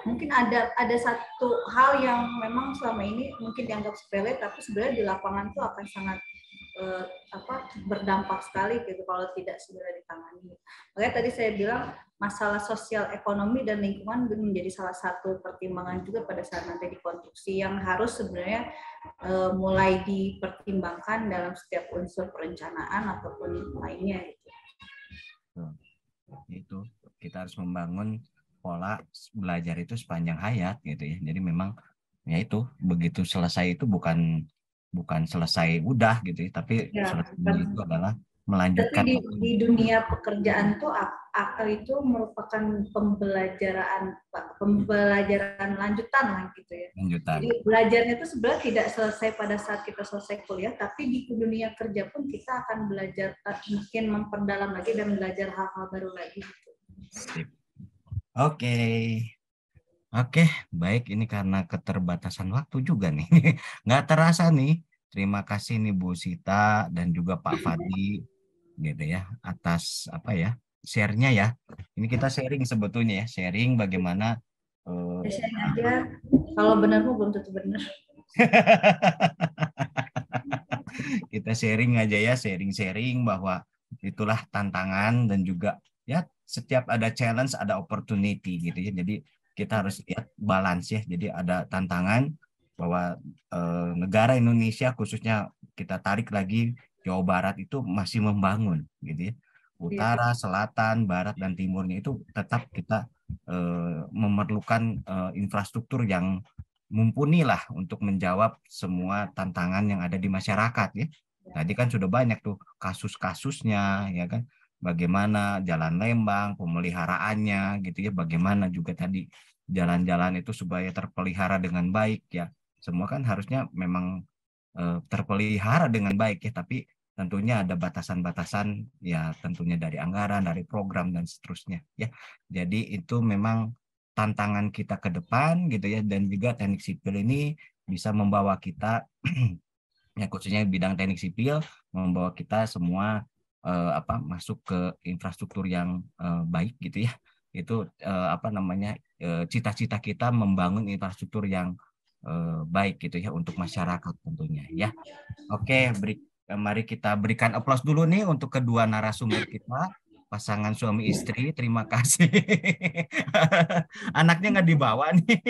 mungkin ada satu hal yang memang selama ini mungkin dianggap sepele, tapi sebenarnya di lapangan itu akan sangat berdampak sekali gitu kalau tidak segera ditangani. Makanya tadi saya bilang masalah sosial ekonomi dan lingkungan menjadi salah satu pertimbangan juga pada saat nanti dikonstruksi yang harus sebenarnya mulai dipertimbangkan dalam setiap unsur perencanaan ataupun lainnya gitu. Itu kita harus membangun pola belajar itu sepanjang hayat gitu ya. Jadi memang ya itu begitu selesai itu bukan selesai udah gitu ya, tapi selesai itu adalah melanjutkan. Tapi di dunia pekerjaan tuh itu merupakan pembelajaran lanjutan lah gitu ya. Lanjutan. Jadi belajarnya itu sebenarnya tidak selesai pada saat kita selesai kuliah, tapi di dunia kerja pun kita akan belajar mungkin memperdalam lagi dan belajar hal-hal baru lagi gitu. Sip. Oke, baik, ini karena keterbatasan waktu juga nih. Nggak terasa nih. Terima kasih nih Bu Sita dan juga Pak Fadli gitu ya atas share-nya ya. Ini kita sharing sebetulnya ya, sharing bagaimana sharing aja. Kalau benar belum tentu benar. Kita sharing aja ya, sharing bahwa itulah tantangan dan juga ya setiap ada challenge ada opportunity gitu ya. Jadi kita harus lihat balance ya. Jadi ada tantangan bahwa negara Indonesia khususnya kita tarik lagi Jawa Barat itu masih membangun gitu ya. Utara, selatan, barat dan timurnya itu tetap kita memerlukan infrastruktur yang mumpuni lah untuk menjawab semua tantangan yang ada di masyarakat ya. Tadi kan sudah banyak tuh kasus-kasusnya ya kan. Bagaimana jalan Lembang, pemeliharaannya gitu ya, bagaimana juga tadi jalan-jalan itu supaya terpelihara dengan baik ya. Semua kan harusnya memang terpelihara dengan baik ya, tapi tentunya ada batasan-batasan ya, tentunya dari anggaran, dari program dan seterusnya ya. Jadi itu memang tantangan kita ke depan gitu ya, dan juga teknik sipil ini bisa membawa kita ya khususnya bidang teknik sipil membawa kita semua masuk ke infrastruktur yang baik gitu ya. Itu cita-cita kita membangun infrastruktur yang baik gitu ya untuk masyarakat tentunya ya. Oke, mari kita berikan aplaus dulu nih untuk kedua narasumber kita, pasangan suami istri. Terima kasih. Anaknya nggak dibawa nih.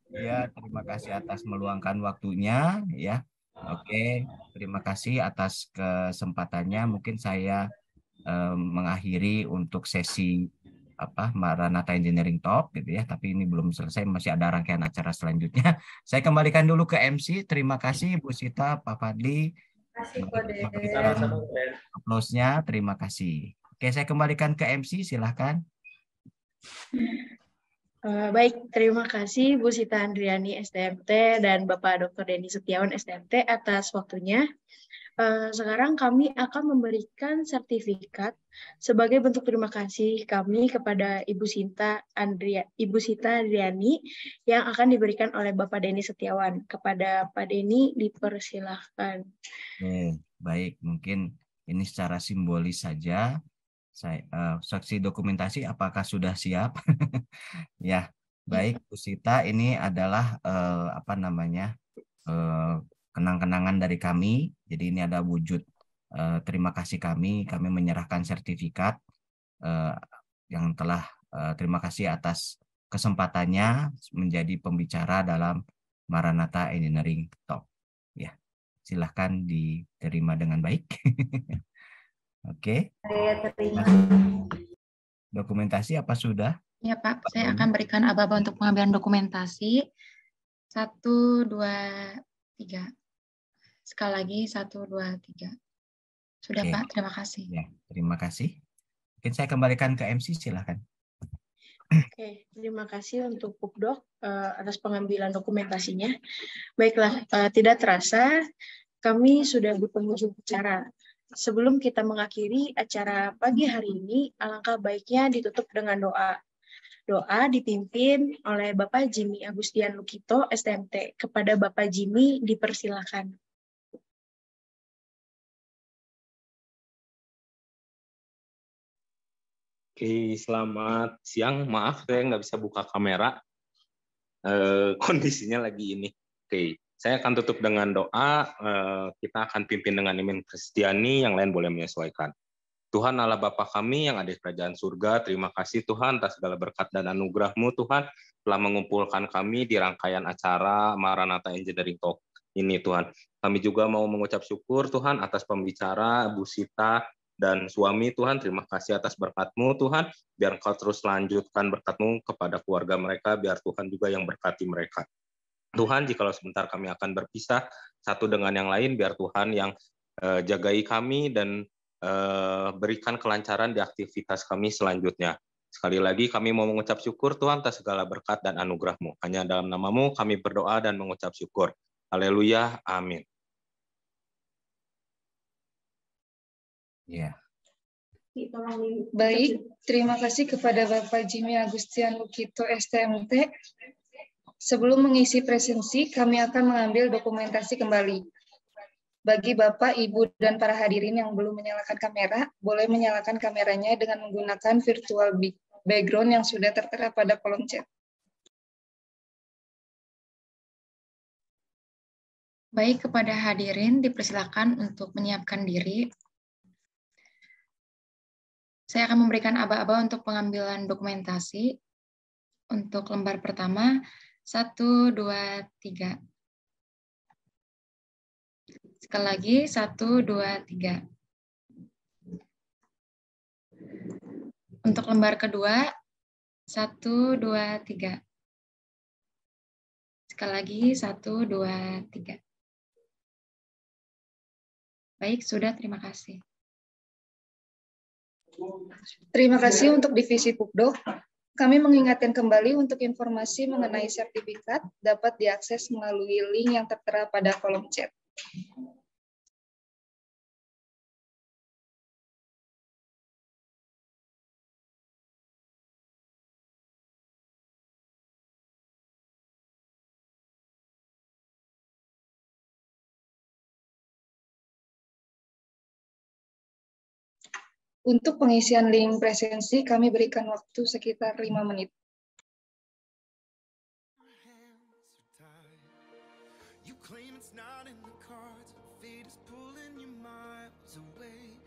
Ya, terima kasih atas meluangkan waktunya ya. Oke, terima kasih atas kesempatannya. Mungkin saya mengakhiri untuk sesi Maranatha Engineering Talk gitu ya, tapi ini belum selesai, masih ada rangkaian acara selanjutnya. Saya kembalikan dulu ke MC. Terima kasih Bu Sita, Pak Fadli. Aplausnya, terima kasih. Oke, saya kembalikan ke MC, silahkan. Baik, terima kasih Bu Sita Andriani STMT dan Bapak Dr. Denny Setiawan STMT atas waktunya. Sekarang kami akan memberikan sertifikat sebagai bentuk terima kasih kami kepada Ibu Sita Andriani yang akan diberikan oleh Bapak Denny Setiawan. Kepada Pak Denny dipersilahkan. Baik, mungkin ini secara simbolis saja. Saksi dokumentasi apakah sudah siap? Ya, baik Bu Sita, ini adalah kenang-kenangan dari kami. Jadi ini ada wujud terima kasih kami menyerahkan sertifikat yang telah terima kasih atas kesempatannya menjadi pembicara dalam Maranatha Engineering Talk. Ya, silahkan diterima dengan baik. Oke. Dokumentasi apa sudah? Ya Pak, saya akan berikan aba-aba untuk pengambilan dokumentasi. 1, 2, 3. Sekali lagi 1, 2, 3. Sudah Pak, terima kasih. Ya, terima kasih. Mungkin saya kembalikan ke MC, silahkan. Oke, terima kasih untuk Pupdok atas pengambilan dokumentasinya. Baiklah, tidak terasa kami sudah di penghujung acara. Sebelum kita mengakhiri acara pagi hari ini, alangkah baiknya ditutup dengan doa. Doa dipimpin oleh Bapak Jimmy Agustian Lukito, STMT. Kepada Bapak Jimmy, dipersilakan. Oke, selamat siang. Maaf, saya nggak bisa buka kamera. Kondisinya lagi ini. Oke, saya akan tutup dengan doa. Kita akan pimpin dengan Imin Kristiani, yang lain boleh menyesuaikan. Tuhan Allah Bapa kami yang ada di kerajaan surga, terima kasih Tuhan atas segala berkat dan anugerah-Mu Tuhan telah mengumpulkan kami di rangkaian acara Maranatha Engineering Talk ini Tuhan. Kami juga mau mengucap syukur Tuhan atas pembicara Bu Sita dan suami Tuhan, terima kasih atas berkat-Mu Tuhan, biar Engkau terus lanjutkan berkat-Mu kepada keluarga mereka, biar Tuhan juga yang berkati mereka. Tuhan, jikalau sebentar kami akan berpisah satu dengan yang lain, biar Tuhan yang jagai kami dan berikan kelancaran di aktivitas kami selanjutnya. Sekali lagi kami mau mengucap syukur Tuhan atas segala berkat dan anugerah-Mu. Hanya dalam nama-Mu kami berdoa dan mengucap syukur. Haleluya, amin. Ya. Baik, terima kasih kepada Bapak Jimmy Agustian Lukito STMT. Sebelum mengisi presensi, kami akan mengambil dokumentasi kembali. Bagi Bapak, Ibu, dan para hadirin yang belum menyalakan kamera, boleh menyalakan kameranya dengan menggunakan virtual background yang sudah tertera pada kolom chat. Baik, kepada hadirin dipersilakan untuk menyiapkan diri. Saya akan memberikan aba-aba untuk pengambilan dokumentasi. Untuk lembar pertama, 1, 2, 3. Sekali lagi, 1, 2, 3. Untuk lembar kedua, 1, 2, 3. Sekali lagi, 1, 2, 3. Baik, sudah, terima kasih. Terima kasih untuk divisi Pupdo. Kami mengingatkan kembali untuk informasi mengenai sertifikat dapat diakses melalui link yang tertera pada kolom chat. Untuk pengisian link presensi, kami berikan waktu sekitar 5 menit.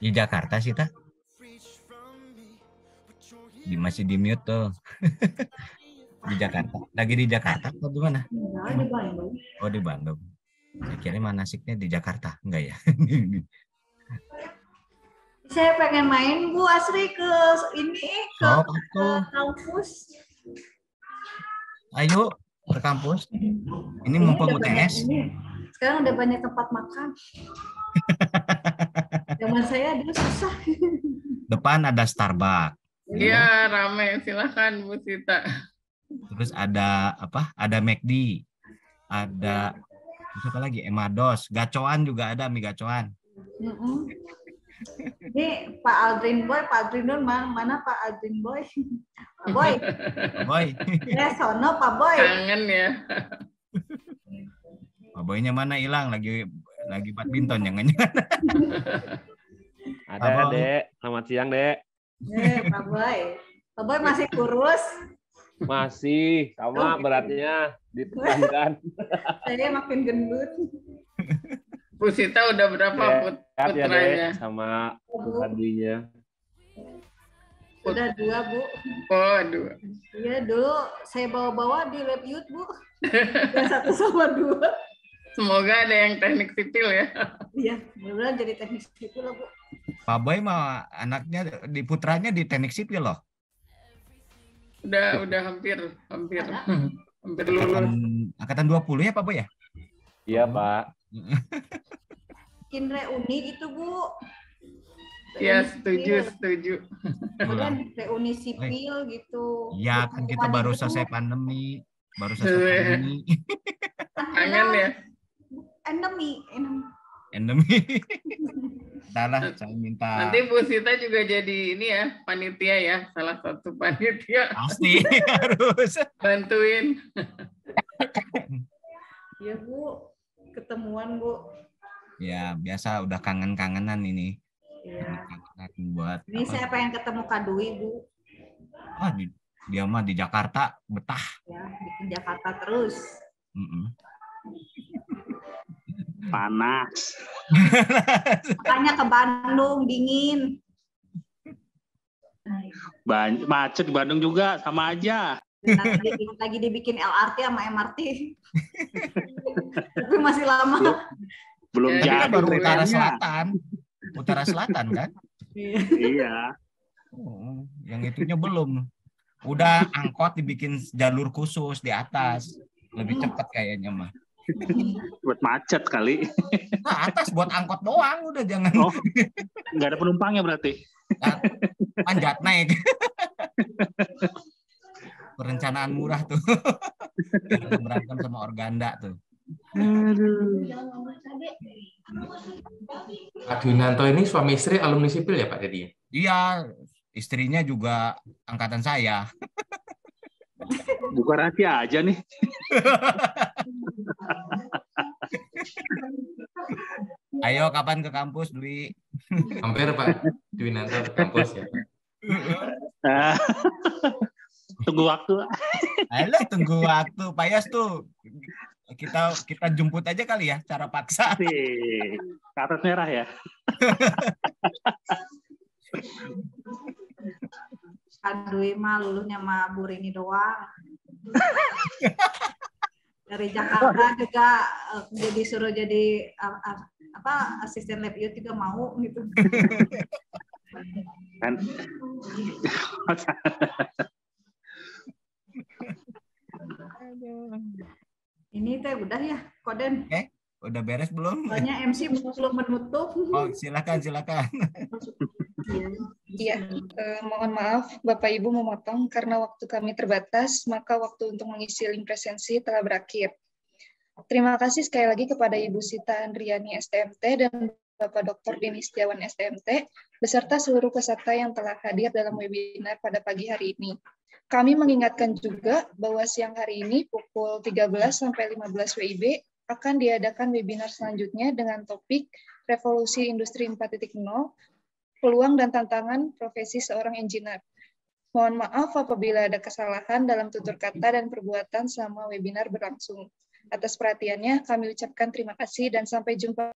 Di Jakarta sih, Ta? Masih di mute tuh. Di Jakarta. Lagi di Jakarta atau di mana? Di Bandung. Oh, di Bandung. Saya kira manasiknya di Jakarta. Enggak ya? Saya pengen main Bu Asri ke kampus. Ayo ke kampus. Ini mumpung UTS. Sekarang udah banyak tempat makan. Zaman saya dulu susah. Depan ada Starbucks. Iya, ramai. Silakan Bu Sita. Terus ada apa? Ada McD. Ada apa lagi? Emados. Gacoan juga ada, mie gacoan. Ini Pak Aldrin Boy, Pak Aldrin Boy mana Pak Aldrin Boy? Pak Boy. Pak Boy. Sono Pak Boy. Kangen ya. Pak Boynya mana hilang? Lagi badminton jangan-jangan. Ada Dek. Selamat siang Dek. Pak Boy. Pak Boy masih kurus? Masih sama beratnya dipertahankan. Saya makin gendut. Bu Sita udah berapa putranya? Ya, sama adik-adiknya. Sudah 2, Bu. Oh, 2. Iya, dulu saya bawa-bawa di lab youth, Bu. 1 sama 2. Semoga ada yang teknik sipil ya. Iya, benar jadi teknik sipil loh, Bu. Pak Boy mah anaknya di putranya di teknik sipil loh. Udah hampir lulus. Angkatan 20 ya Pak Boy ya? Iya, Pak. Bikin reuni gitu, Bu. Ya, setuju. Kemudian reuni sipil gitu. Iya, kan kita baru selesai pandemi. Kangen ya? Endemi. Salah, saya minta. Nanti Bu Sita juga jadi ini ya, panitia ya, salah satu panitia. Pasti harus bantuin. Iya, Bu. Ketemuan, Bu. Ya, biasa udah kangen-kangenan ini. Iya. Buat ini saya pengen ketemu Kak Dwi, Bu. Dia mah di Jakarta betah. Ya, bikin Jakarta terus. Panas. Makanya ke Bandung dingin. Macet di Bandung juga sama aja. Lagi dibikin LRT sama MRT. Tapi masih lama. Belum jadi. Baru Utara Selatan kan? Iya. Yang itunya belum. Udah angkot dibikin jalur khusus di atas. Lebih cepat kayaknya mah. Buat macet kali. Nah, atas buat angkot doang udah jangan. Oh, nggak ada penumpangnya berarti. Panjat naik. Perencanaan murah tuh. Berantem sama Organda tuh. Pak Dwinanto ini suami istri alumni sipil ya Pak Dedi? Iya, istrinya juga angkatan saya. Buka rahasia aja nih. Ayo kapan ke kampus, Dwi? Hampir Pak Dwinanto ke kampus ya. Tunggu waktu. Ayo tunggu waktu. Pak Yas tuh. Kita jemput aja kali ya, cara paksa. Kartu merah ya. Kak Dwi mah luluhnya sama Bu Rini doang. Dari Jakarta juga jadi suruh jadi asisten lab youth juga mau gitu. Kan. Ini teh udah ya, Koden. Udah beres belum? Soalnya MC belum menutup. Oh, silakan. Iya, mohon maaf Bapak Ibu memotong karena waktu kami terbatas, maka waktu untuk mengisi link presensi telah berakhir. Terima kasih sekali lagi kepada Ibu Sita Andriani STMT dan Bapak Dr. Dini Setiawan STMT, beserta seluruh peserta yang telah hadir dalam webinar pada pagi hari ini. Kami mengingatkan juga bahwa siang hari ini pukul 13 sampai 15 WIB akan diadakan webinar selanjutnya dengan topik Revolusi Industri 4.0, Peluang dan Tantangan Profesi Seorang Engineer. Mohon maaf apabila ada kesalahan dalam tutur kata dan perbuatan selama webinar berlangsung. Atas perhatiannya, kami ucapkan terima kasih dan sampai jumpa